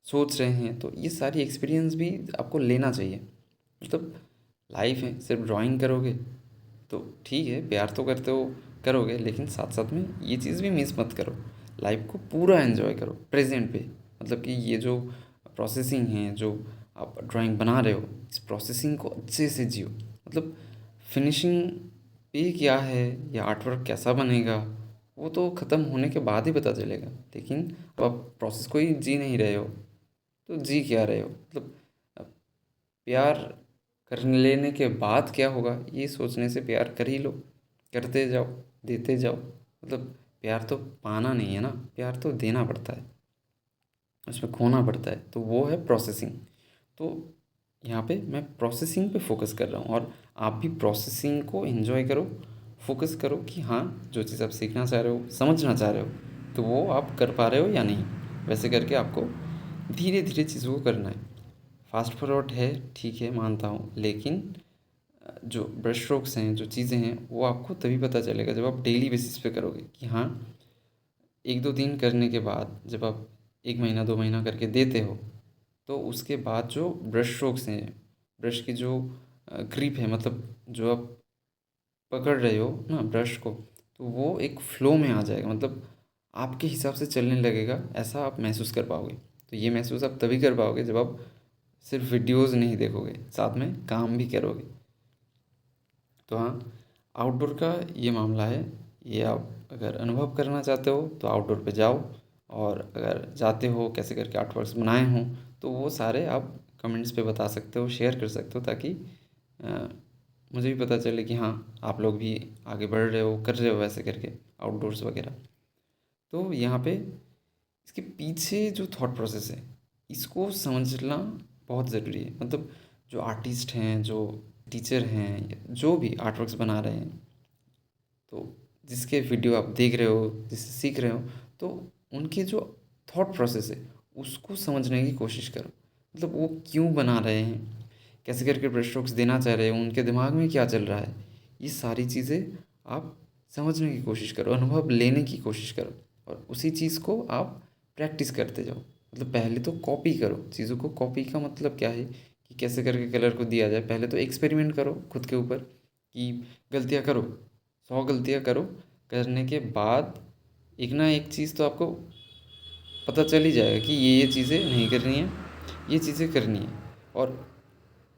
सोच रहे हैं। तो ये सारी एक्सपीरियंस भी आपको लेना चाहिए। मतलब लाइफ है, सिर्फ ड्राइंग करोगे तो ठीक है, प्यार तो करते हो, करोगे, लेकिन साथ साथ में ये चीज़ भी मिस मत करो। लाइफ को पूरा एंजॉय करो प्रेजेंट पे। मतलब कि ये जो प्रोसेसिंग है, जो आप ड्राइंग बना रहे हो, इस प्रोसेसिंग को अच्छे से जियो। मतलब फिनिशिंग पे क्या है या आर्ट वर्क कैसा बनेगा, वो तो ख़त्म होने के बाद ही पता चलेगा। लेकिन अब आप प्रोसेस को ही जी नहीं रहे हो, तो जी क्या रहे हो? मतलब अब प्यार कर लेने के बाद क्या होगा, ये सोचने से प्यार कर ही लो, करते जाओ, देते जाओ। मतलब प्यार तो पाना नहीं है ना, प्यार तो देना पड़ता है, उसमें खोना पड़ता है, तो वो है प्रोसेसिंग। तो यहाँ पे मैं प्रोसेसिंग पे फोकस कर रहा हूँ, और आप भी प्रोसेसिंग को एंजॉय करो, फोकस करो कि हाँ जो चीज़ आप सीखना चाह रहे हो, समझना चाह रहे हो, तो वो आप कर पा रहे हो या नहीं। वैसे करके आपको धीरे धीरे चीज़ों को करना है। फास्ट फॉरवर्ड है, ठीक है, मानता हूँ, लेकिन जो ब्रश स्ट्रोक्स हैं, जो चीज़ें हैं, वो आपको तभी पता चलेगा जब आप डेली बेसिस पे करोगे कि हाँ, 1-2 दिन करने के बाद जब आप 1 महीना 2 महीना करके देते हो, तो उसके बाद जो ब्रश स्ट्रोक्स हैं, ब्रश की जो ग्रिप है, मतलब जो आप पकड़ रहे हो ना ब्रश को, तो वो एक फ़्लो में आ जाएगा, मतलब आपके हिसाब से चलने लगेगा, ऐसा आप महसूस कर पाओगे। तो ये महसूस आप तभी कर पाओगे जब आप सिर्फ वीडियोज़ नहीं देखोगे, साथ में काम भी करोगे। तो हाँ, आउटडोर का ये मामला है। ये आप अगर अनुभव करना चाहते हो तो आउटडोर पे जाओ, और अगर जाते हो कैसे करके आर्टवर्क्स बनाए हों, तो वो सारे आप कमेंट्स पे बता सकते हो, शेयर कर सकते हो, ताकि अ, मुझे भी पता चले कि हाँ, आप लोग भी आगे बढ़ रहे हो, कर रहे हो वैसे करके आउटडोर्स वगैरह। तो यहाँ पे इसके पीछे जो थॉट प्रोसेस है, इसको समझना बहुत ज़रूरी है। मतलब जो आर्टिस्ट हैं, जो टीचर हैं, जो भी आर्टवर्क्स बना रहे हैं, तो जिसके वीडियो आप देख रहे हो, जिससे सीख रहे हो, तो उनके जो थॉट प्रोसेस है, उसको समझने की कोशिश करो। मतलब वो क्यों बना रहे हैं, कैसे करके ब्रश स्ट्रोक्स देना चाह रहे हैं, उनके दिमाग में क्या चल रहा है, ये सारी चीज़ें आप समझने की कोशिश करो, अनुभव लेने की कोशिश करो, और उसी चीज़ को आप प्रैक्टिस करते जाओ। मतलब पहले तो कॉपी करो चीज़ों को। कॉपी का मतलब क्या है कि कैसे करके कलर को दिया जाए, पहले तो एक्सपेरिमेंट करो खुद के ऊपर, कि गलतियाँ करो, 100 गलतियाँ करो। करने के बाद एक ना एक चीज़ तो आपको पता चल ही जाएगा कि ये चीज़ें नहीं करनी है, ये चीज़ें करनी है। और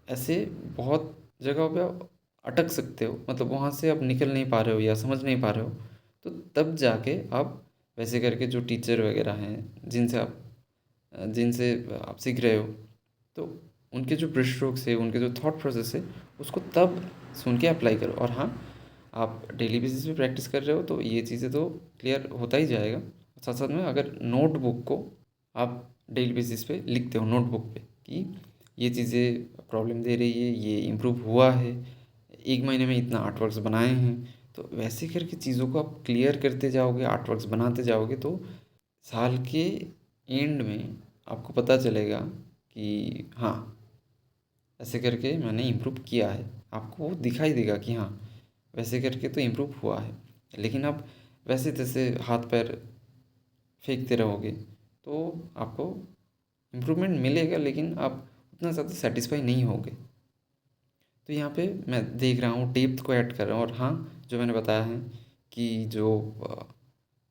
ऐसे बहुत जगहों पे आप अटक सकते हो, मतलब वहाँ से आप निकल नहीं पा रहे हो या समझ नहीं पा रहे हो, तो तब जाके आप वैसे करके जो टीचर वगैरह हैं, जिनसे आप सीख रहे हो, तो उनके जो ब्रश स्ट्रोक्स है, उनके जो थॉट प्रोसेस है, उसको तब सुन के अप्लाई करो। और हाँ, आप डेली बेसिस पे प्रैक्टिस कर रहे हो तो ये चीज़ें तो क्लियर होता ही जाएगा। साथ साथ में अगर नोटबुक को आप डेली बेसिस पे लिखते हो नोटबुक पे कि ये चीज़ें प्रॉब्लम दे रही है, ये इम्प्रूव हुआ है, 1 महीने में इतना आर्टवर्क्स बनाए हैं, तो वैसे करके चीज़ों को आप क्लियर करते जाओगे, आर्टवर्क्स बनाते जाओगे, तो साल के एंड में आपको पता चलेगा कि हाँ, ऐसे करके मैंने इम्प्रूव किया है। आपको वो दिखाई देगा कि हाँ, वैसे करके तो इम्प्रूव हुआ है। लेकिन आप वैसे तैसे हाथ पैर फेंकते रहोगे तो आपको इम्प्रूवमेंट मिलेगा, लेकिन आप उतना ज़्यादा सेटिस्फाई नहीं होगे। तो यहाँ पे मैं देख रहा हूँ, डेप्थ को ऐड कर रहा हूँ, और हाँ, जो मैंने बताया है कि जो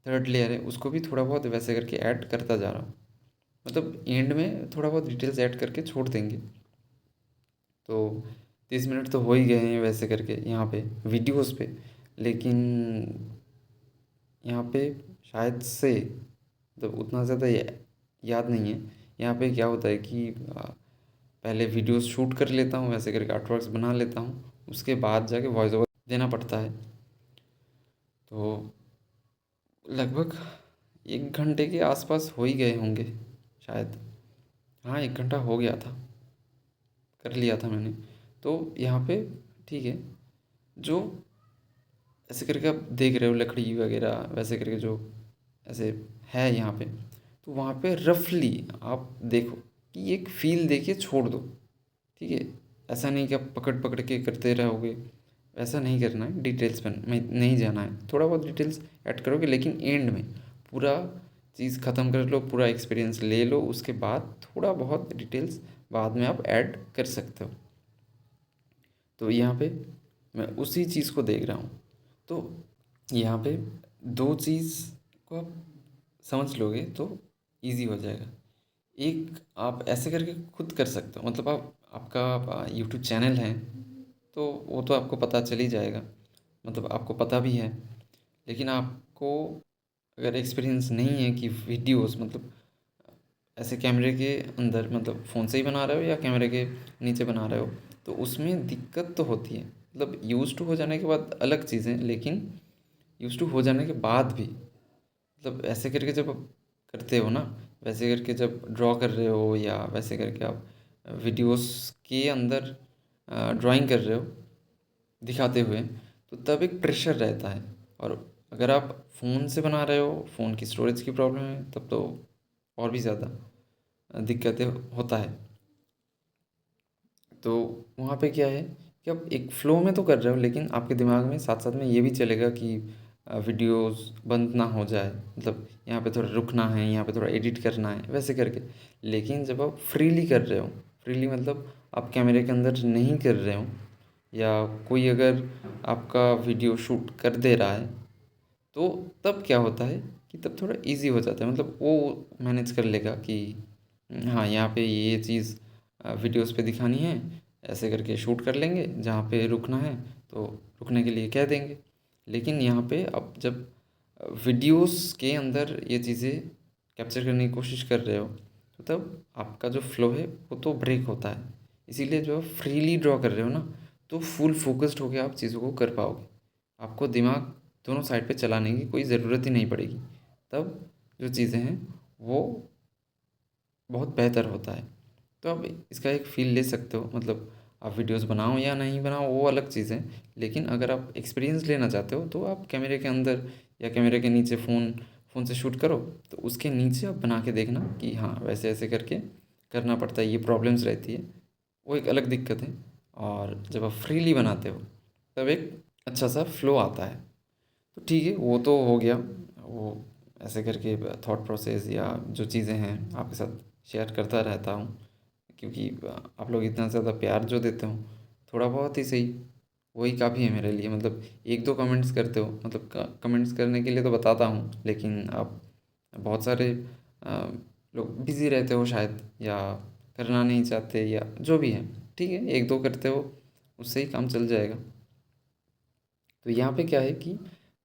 थर्ड लेयर है, उसको भी थोड़ा बहुत वैसे करके ऐड करता जा रहा हूँ। मतलब एंड में थोड़ा बहुत डिटेल्स ऐड करके छोड़ देंगे। तो 30 मिनट तो हो ही गए हैं वैसे करके यहाँ पे वीडियोस पे, लेकिन यहाँ पे शायद से मतलब उतना ज़्यादा याद नहीं है। यहाँ पे क्या होता है कि पहले वीडियोस शूट कर लेता हूँ, वैसे करके आर्टवर्क्स बना लेता हूँ, उसके बाद जाके वॉइस ओवर देना पड़ता है। तो लगभग 1 घंटे के आसपास हो ही गए होंगे शायद। हाँ, 1 घंटा हो गया था, कर लिया था मैंने। तो यहाँ पे ठीक है, जो ऐसे करके आप देख रहे हो लकड़ी वगैरह वैसे करके जो ऐसे है यहाँ पे, तो वहाँ पे रफली आप देखो कि एक फील देके छोड़ दो। ठीक है, ऐसा नहीं कि आप पकड़ पकड़ के करते रहोगे, ऐसा नहीं करना है। डिटेल्स में नहीं जाना है, थोड़ा बहुत डिटेल्स ऐड करोगे, लेकिन एंड में पूरा चीज़ ख़त्म कर लो, पूरा एक्सपीरियंस ले लो, उसके बाद थोड़ा बहुत डिटेल्स बाद में आप ऐड कर सकते हो। तो यहाँ पे मैं उसी चीज़ को देख रहा हूँ। तो यहाँ पे दो चीज़ को आप समझ लोगे तो इजी हो जाएगा। एक आप ऐसे करके खुद कर सकते हो, मतलब आप आपका यूट्यूब चैनल है तो वो तो आपको पता चल ही जाएगा, मतलब आपको पता भी है। लेकिन आपको अगर एक्सपीरियंस नहीं है कि वीडियोस मतलब ऐसे कैमरे के अंदर, मतलब फ़ोन से ही बना रहे हो या कैमरे के नीचे बना रहे हो, तो उसमें दिक्कत तो होती है। मतलब यूज़ टू हो जाने के बाद अलग चीज़ें, लेकिन यूज़ टू हो जाने के बाद भी मतलब ऐसे करके जब आप करते हो ना, वैसे करके जब ड्रॉ कर रहे हो या वैसे करके आप वीडियोस के अंदर ड्राइंग कर रहे हो दिखाते हुए, तो तब एक प्रेशर रहता है। और अगर आप फ़ोन से बना रहे हो, फ़ोन की स्टोरेज की प्रॉब्लम है, तब तो और भी ज़्यादा दिक्कतें होता है। तो वहाँ पे क्या है कि आप एक फ़्लो में तो कर रहे हो, लेकिन आपके दिमाग में साथ साथ में ये भी चलेगा कि वीडियोस बंद ना हो जाए, मतलब यहाँ पे थोड़ा रुकना है, यहाँ पे थोड़ा एडिट करना है, वैसे करके। लेकिन जब आप फ्रीली कर रहे हो, फ्रीली मतलब आप कैमरे के अंदर नहीं कर रहे हो, या कोई अगर आपका वीडियो शूट कर दे रहा है, तो तब क्या होता है कि तब थोड़ा इजी हो जाता है, मतलब वो मैनेज कर लेगा कि हाँ, यहाँ पे ये चीज़ वीडियोस पे दिखानी है, ऐसे करके शूट कर लेंगे, जहाँ पे रुकना है तो रुकने के लिए कह देंगे। लेकिन यहाँ पे अब जब वीडियोस के अंदर ये चीज़ें कैप्चर करने की कोशिश कर रहे हो, तो तब आपका जो फ्लो है वो तो ब्रेक होता है। इसीलिए जो आप फ्रीली ड्रॉ कर रहे हो ना, तो फुल फोकस्ड होकर आप चीज़ों को कर पाओगे। आपको दिमाग दोनों साइड पे चलाने की कोई ज़रूरत ही नहीं पड़ेगी। तब जो चीज़ें हैं वो बहुत बेहतर होता है। तो आप इसका एक फ़ील ले सकते हो, मतलब आप वीडियोस बनाओ या नहीं बनाओ वो अलग चीज़ है। लेकिन अगर आप एक्सपीरियंस लेना चाहते हो, तो आप कैमरे के अंदर या कैमरे के नीचे फ़ोन से शूट करो, तो उसके नीचे आप बना के देखना कि हाँ, वैसे ऐसे करके करना पड़ता है, ये प्रॉब्लम्स रहती है। वो एक अलग दिक्कत है। और जब आप फ्रीली बनाते हो, तब एक अच्छा सा फ्लो आता है। तो ठीक है, वो तो हो गया। वो ऐसे करके थॉट प्रोसेस या जो चीज़ें हैं आपके साथ शेयर करता रहता हूँ, क्योंकि आप लोग इतना ज़्यादा प्यार जो देते हो, थोड़ा बहुत ही सही, वही काफ़ी है मेरे लिए। मतलब एक दो कमेंट्स करते हो, मतलब कमेंट्स करने के लिए तो बताता हूँ, लेकिन आप बहुत सारे लोग बिज़ी रहते हो शायद, या करना नहीं चाहते, या जो भी है। ठीक है, एक दो करते हो, उससे ही काम चल जाएगा। तो यहाँ पे क्या है कि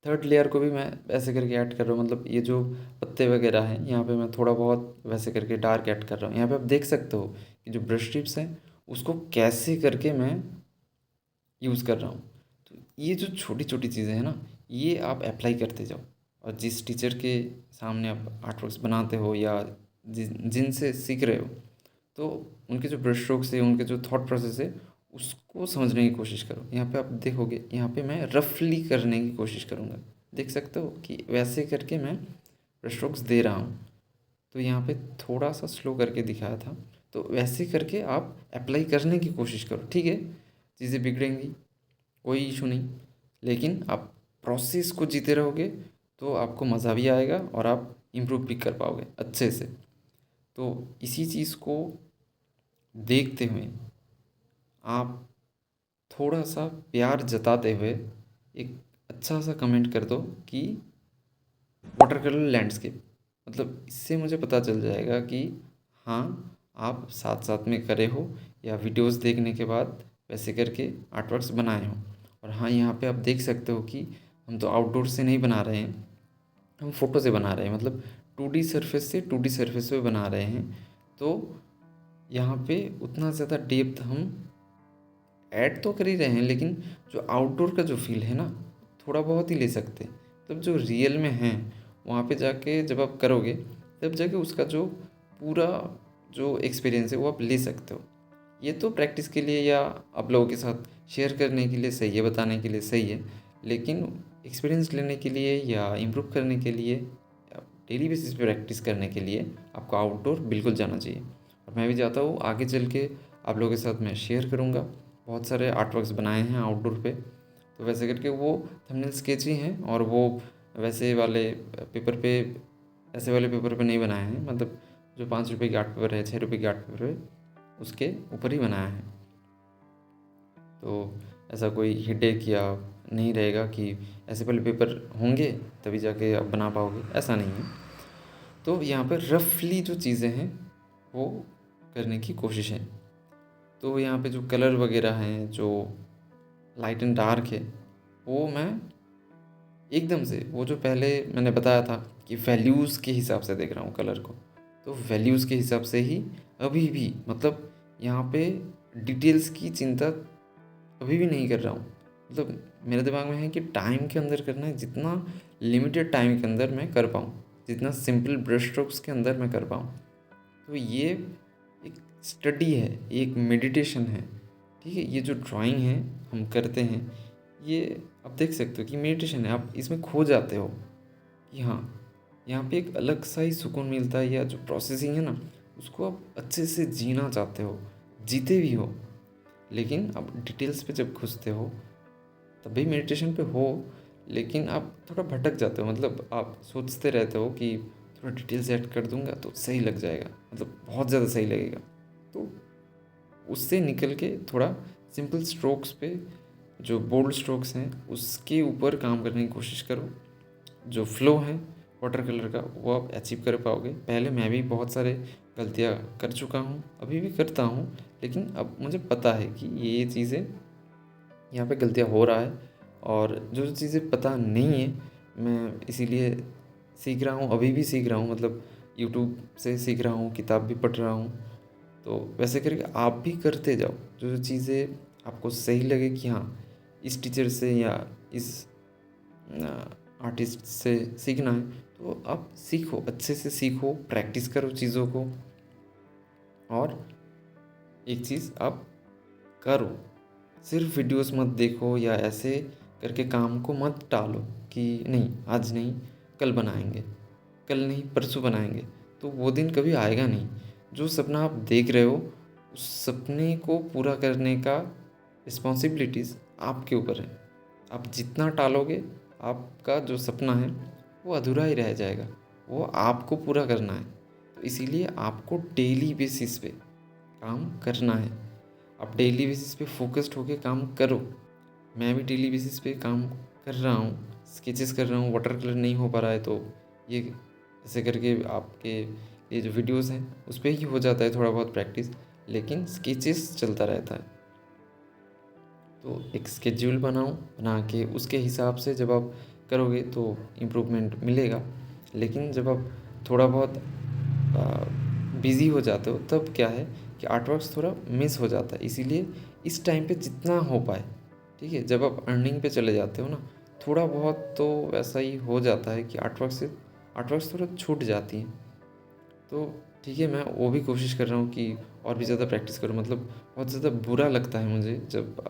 थर्ड लेयर को भी मैं ऐसे करके ऐड कर रहा हूँ, मतलब ये जो पत्ते वगैरह हैं, यहाँ पे मैं थोड़ा बहुत वैसे करके डार्क ऐड कर रहा हूँ। यहाँ पे आप देख सकते हो कि जो ब्रश टिप्स हैं उसको कैसे करके मैं यूज़ कर रहा हूँ। तो ये जो छोटी छोटी चीज़ें हैं ना, ये आप अप्लाई करते जाओ। और जिस टीचर के सामने आप आर्ट वर्क्स बनाते हो, या जिनसे सीख रहे हो, तो उनके जो ब्रश स्ट्रोक्स है, उनके जो थॉट प्रोसेस है, उसको समझने की कोशिश करो। यहाँ पे आप देखोगे, यहाँ पे मैं रफली करने की कोशिश करूँगा। देख सकते हो कि वैसे करके मैं ब्रश स्ट्रोक्स दे रहा हूँ। तो यहाँ पे थोड़ा सा स्लो करके दिखाया था, तो वैसे करके आप अप्लाई करने की कोशिश करो। ठीक है, चीज़ें बिगड़ेंगी, कोई इशू नहीं, लेकिन आप प्रोसेस को जीते रहोगे तो आपको मज़ा भी आएगा और आप इम्प्रूव भी कर पाओगे अच्छे से। तो इसी चीज़ को देखते हुए आप थोड़ा सा प्यार जताते हुए एक अच्छा सा कमेंट कर दो कि वाटर कलर लैंडस्केप, मतलब इससे मुझे पता चल जाएगा कि हाँ, आप साथ साथ में करे हो, या वीडियोस देखने के बाद वैसे करके आर्टवर्क्स बनाए हो। और हाँ, यहाँ पे आप देख सकते हो कि हम तो आउटडोर से नहीं बना रहे हैं, हम फ़ोटो से बना रहे हैं, मतलब 2D सरफेस से 2D सरफेस पे बना रहे हैं। तो यहाँ पे उतना ज़्यादा डेप्थ हम ऐड तो कर ही रहे हैं, लेकिन जो आउटडोर का जो फील है ना, थोड़ा बहुत ही ले सकते हैं। तब जो रियल में है, वहाँ पे जाके जब आप करोगे, तब जाके उसका जो पूरा जो एक्सपीरियंस है वो आप ले सकते हो। ये तो प्रैक्टिस के लिए या आप लोगों के साथ शेयर करने के लिए सही है, बताने के लिए सही है, लेकिन एक्सपीरियंस लेने के लिए या इम्प्रूव करने के लिए या डेली बेसिस पे प्रैक्टिस करने के लिए आपको आउटडोर बिल्कुल जाना चाहिए। और मैं भी जाता हूँ, आगे चल के आप लोगों के साथ मैं शेयर करूँगा। बहुत सारे आर्ट वर्क्स बनाए हैं आउटडोर पे, तो वैसे करके वो थंबनेल स्केच ही हैं, और वो वैसे वाले पेपर पे, ऐसे वाले पेपर पे नहीं बनाए हैं, मतलब जो 5 रुपये की आर्ट पेपर है, 6 रुपये की आर्ट पेपर है, उसके ऊपर ही बनाया है। तो ऐसा कोई हेडेक या नहीं रहेगा कि ऐसे वाले पेपर होंगे तभी जाके आप बना पाओगे, ऐसा नहीं है। तो यहाँ पर रफली जो चीज़ें हैं वो करने की कोशिश है। तो यहाँ पे जो कलर वगैरह हैं, जो लाइट एंड डार्क है, वो मैं एकदम से, वो जो पहले मैंने बताया था कि वैल्यूज़ के हिसाब से देख रहा हूँ कलर को, तो वैल्यूज़ के हिसाब से ही अभी भी, मतलब यहाँ पे डिटेल्स की चिंता अभी भी नहीं कर रहा हूँ। मतलब मेरे दिमाग में है कि टाइम के अंदर करना है, जितना लिमिटेड टाइम के अंदर मैं कर पाऊँ, जितना सिंपल ब्रश स्ट्रोक्स के अंदर मैं कर पाऊँ। तो ये एक स्टडी है, ये एक मेडिटेशन है। ठीक है, ये जो ड्राइंग है हम करते हैं, ये आप देख सकते हो कि मेडिटेशन है। आप इसमें खो जाते हो कि हाँ, यहाँ पे एक अलग सा ही सुकून मिलता है, या जो प्रोसेसिंग है ना, उसको आप अच्छे से जीना चाहते हो, जीते भी हो। लेकिन आप डिटेल्स पे जब घुसते हो तब भी मेडिटेशन पे हो, लेकिन आप थोड़ा भटक जाते हो। मतलब आप सोचते रहते हो कि थोड़ा डिटेल्स ऐड कर दूंगा तो सही लग जाएगा, मतलब बहुत ज़्यादा सही लगेगा। तो उससे निकल के थोड़ा सिंपल स्ट्रोक्स पे, जो बोल्ड स्ट्रोक्स हैं उसके ऊपर काम करने की कोशिश करो। जो फ्लो है वाटर कलर का वो आप अचीव कर पाओगे। पहले मैं भी बहुत सारे गलतियाँ कर चुका हूँ, अभी भी करता हूँ, लेकिन अब मुझे पता है कि ये चीज़ें यहाँ पे गलतियाँ हो रहा है, और जो जो चीज़ें पता नहीं है मैं इसीलिए सीख रहा हूँ, अभी भी सीख रहा हूँ। मतलब यूट्यूब से सीख रहा हूँ, किताब भी पढ़ रहा हूँ। तो वैसे करके आप भी करते जाओ, जो जो चीज़ें आपको सही लगे कि हाँ इस टीचर से या इस आर्टिस्ट से सीखना है, तो आप सीखो, अच्छे से सीखो, प्रैक्टिस करो चीज़ों को। और एक चीज़ आप करो, सिर्फ वीडियोस मत देखो या ऐसे करके काम को मत टालो कि नहीं आज नहीं कल बनाएंगे, कल नहीं परसों बनाएंगे, तो वो दिन कभी आएगा नहीं। जो सपना आप देख रहे हो उस सपने को पूरा करने का रिस्पॉन्सिबिलिटीज़ आपके ऊपर है। आप जितना टालोगे आपका जो सपना है वो अधूरा ही रह जाएगा, वो आपको पूरा करना है। तो इसीलिए आपको डेली बेसिस पे काम करना है। आप डेली बेसिस पे फोकस्ड होके काम करो। मैं भी डेली बेसिस पे काम कर रहा हूँ, स्केचेस कर रहा हूँ। वाटर कलर नहीं हो पा रहा है तो ये ऐसे करके आपके ये जो वीडियोस हैं उस पर ही हो जाता है थोड़ा बहुत प्रैक्टिस, लेकिन स्केचेस चलता रहता है। तो एक स्केड्यूल बनाओ, बना के उसके हिसाब से जब आप करोगे तो इम्प्रूवमेंट मिलेगा। लेकिन जब आप थोड़ा बहुत बिज़ी हो जाते हो तब क्या है कि आर्ट वर्क्स थोड़ा मिस हो जाता है। इसीलिए इस टाइम पे जितना हो पाए, ठीक है, जब आप अर्निंग पे चले जाते हो ना, थोड़ा बहुत तो वैसा ही हो जाता है कि आर्ट वर्क्स थोड़ा छूट जाती हैं। तो ठीक है, मैं वो भी कोशिश कर रहा हूँ कि और भी ज़्यादा प्रैक्टिस करूँ। मतलब बहुत ज़्यादा बुरा लगता है मुझे जब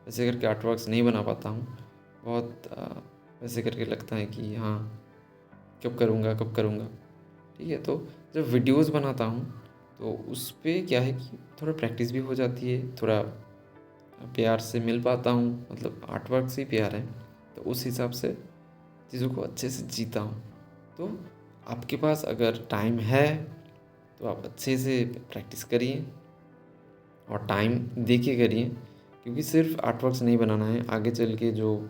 ऐसे करके आर्ट वर्क्स नहीं बना पाता हूँ। बहुत वैसे करके लगता है कि हाँ कब करूँगा कब करूँगा। ठीक है, तो जब वीडियोस बनाता हूँ तो उस पे क्या है कि थोड़ा प्रैक्टिस भी हो जाती है, थोड़ा प्यार से मिल पाता हूँ। मतलब आर्ट वर्क से ही प्यार है, तो उस हिसाब से चीज़ों को अच्छे से जीता हूँ। तो आपके पास अगर टाइम है तो आप अच्छे से प्रैक्टिस करिए और टाइम दे के करिए, क्योंकि सिर्फ आर्ट वर्क्स नहीं बनाना है, आगे चल के जो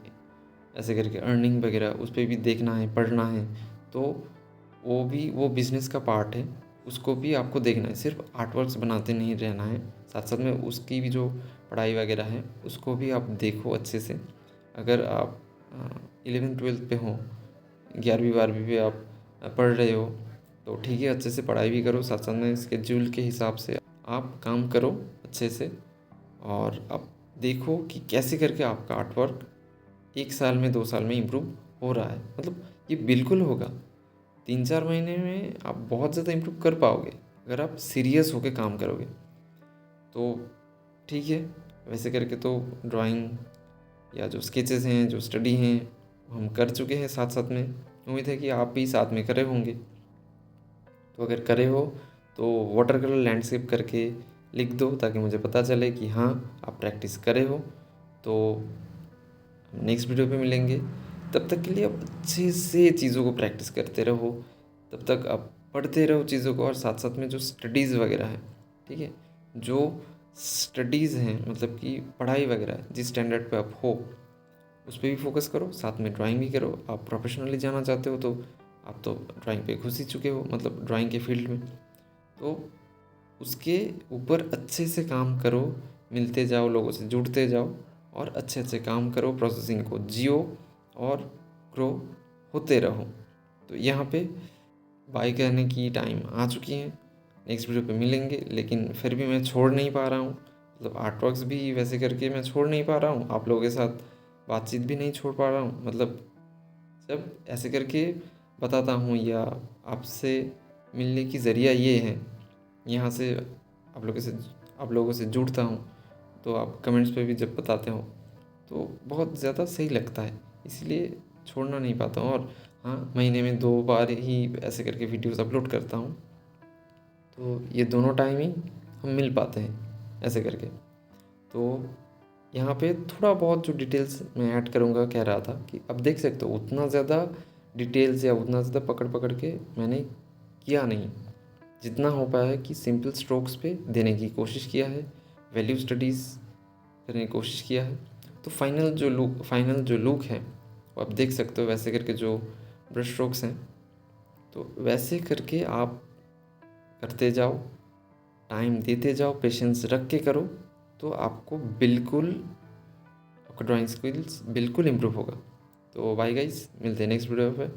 ऐसे करके अर्निंग वगैरह उस पर भी देखना है, पढ़ना है। तो वो बिज़नेस का पार्ट है, उसको भी आपको देखना है। सिर्फ आर्ट वर्क्स बनाते नहीं रहना है, साथ साथ में उसकी भी जो पढ़ाई वगैरह है उसको भी आप देखो अच्छे से। अगर आप 11th-12th पे हो, 11वीं-12वीं पे आप पढ़ रहे हो, तो ठीक है, अच्छे से पढ़ाई भी करो, साथ साथ में स्केड्यूल के हिसाब से आप काम करो अच्छे से। और आप देखो कि कैसे करके आपका आर्ट वर्क 1 साल में 2 साल में इम्प्रूव हो रहा है। मतलब ये बिल्कुल होगा, 3-4 महीने में आप बहुत ज़्यादा इम्प्रूव कर पाओगे अगर आप सीरियस होकर काम करोगे। तो ठीक है, वैसे करके तो ड्राइंग या जो स्केचेस हैं, जो स्टडी हैं, हम कर चुके हैं साथ साथ में। उम्मीद है कि आप भी साथ में करे होंगे। तो अगर करे हो तो वाटर कलर लैंडस्केप करके लिख दो, ताकि मुझे पता चले कि हाँ आप प्रैक्टिस करे हो। तो नेक्स्ट वीडियो पे मिलेंगे, तब तक के लिए आप अच्छे से चीज़ों को प्रैक्टिस करते रहो। तब तक आप पढ़ते रहो चीज़ों को, और साथ साथ में जो स्टडीज़ वगैरह है, ठीक है, जो स्टडीज़ हैं, मतलब कि पढ़ाई वगैरह जिस स्टैंडर्ड पे आप हो उस पर भी फोकस करो, साथ में ड्राइंग भी करो। आप प्रोफेशनली जाना चाहते हो तो आप तो ड्राइंग पे घुस ही चुके हो, मतलब ड्राइंग के फील्ड में, तो उसके ऊपर अच्छे से काम करो, मिलते जाओ, लोगों से जुड़ते जाओ, और अच्छे अच्छे काम करो, प्रोसेसिंग को जियो और ग्रो होते रहो। तो यहाँ पे बाय करने की टाइम आ चुकी है, नेक्स्ट वीडियो पे मिलेंगे। लेकिन फिर भी मैं छोड़ नहीं पा रहा हूँ, मतलब आर्ट वर्क्स भी वैसे करके मैं छोड़ नहीं पा रहा हूँ, आप लोगों के साथ बातचीत भी नहीं छोड़ पा रहा हूँ। मतलब जब ऐसे करके बताता हूँ या आपसे मिलने की ज़रिया ये है, यहाँ से आप लोगों से जुड़ता हूँ, तो आप कमेंट्स पे भी जब बताते हो तो बहुत ज़्यादा सही लगता है, इसलिए छोड़ना नहीं पाता हूँ। और हाँ, महीने में 2 बार ही ऐसे करके वीडियोस अपलोड करता हूँ, तो ये दोनों टाइम ही हम मिल पाते हैं ऐसे करके। तो यहाँ पे थोड़ा बहुत जो डिटेल्स मैं ऐड करूँगा कह रहा था कि अब देख सकते हो उतना ज़्यादा डिटेल्स या उतना ज़्यादा पकड़ पकड़ के मैंने किया नहीं, जितना हो पाया है कि सिंपल स्ट्रोक्स पे देने की कोशिश किया है, वैल्यू स्टडीज़ करने की कोशिश किया है। तो फाइनल जो लुक है वो आप देख सकते हो, वैसे करके जो ब्रश स्ट्रोक्स हैं तो वैसे करके आप करते जाओ, टाइम देते जाओ, पेशेंस रख के करो, तो आपको बिल्कुल आपका ड्राइंग स्किल्स बिल्कुल इम्प्रूव होगा। तो बाय गाइस, मिलते हैं नेक्स्ट वीडियो पे।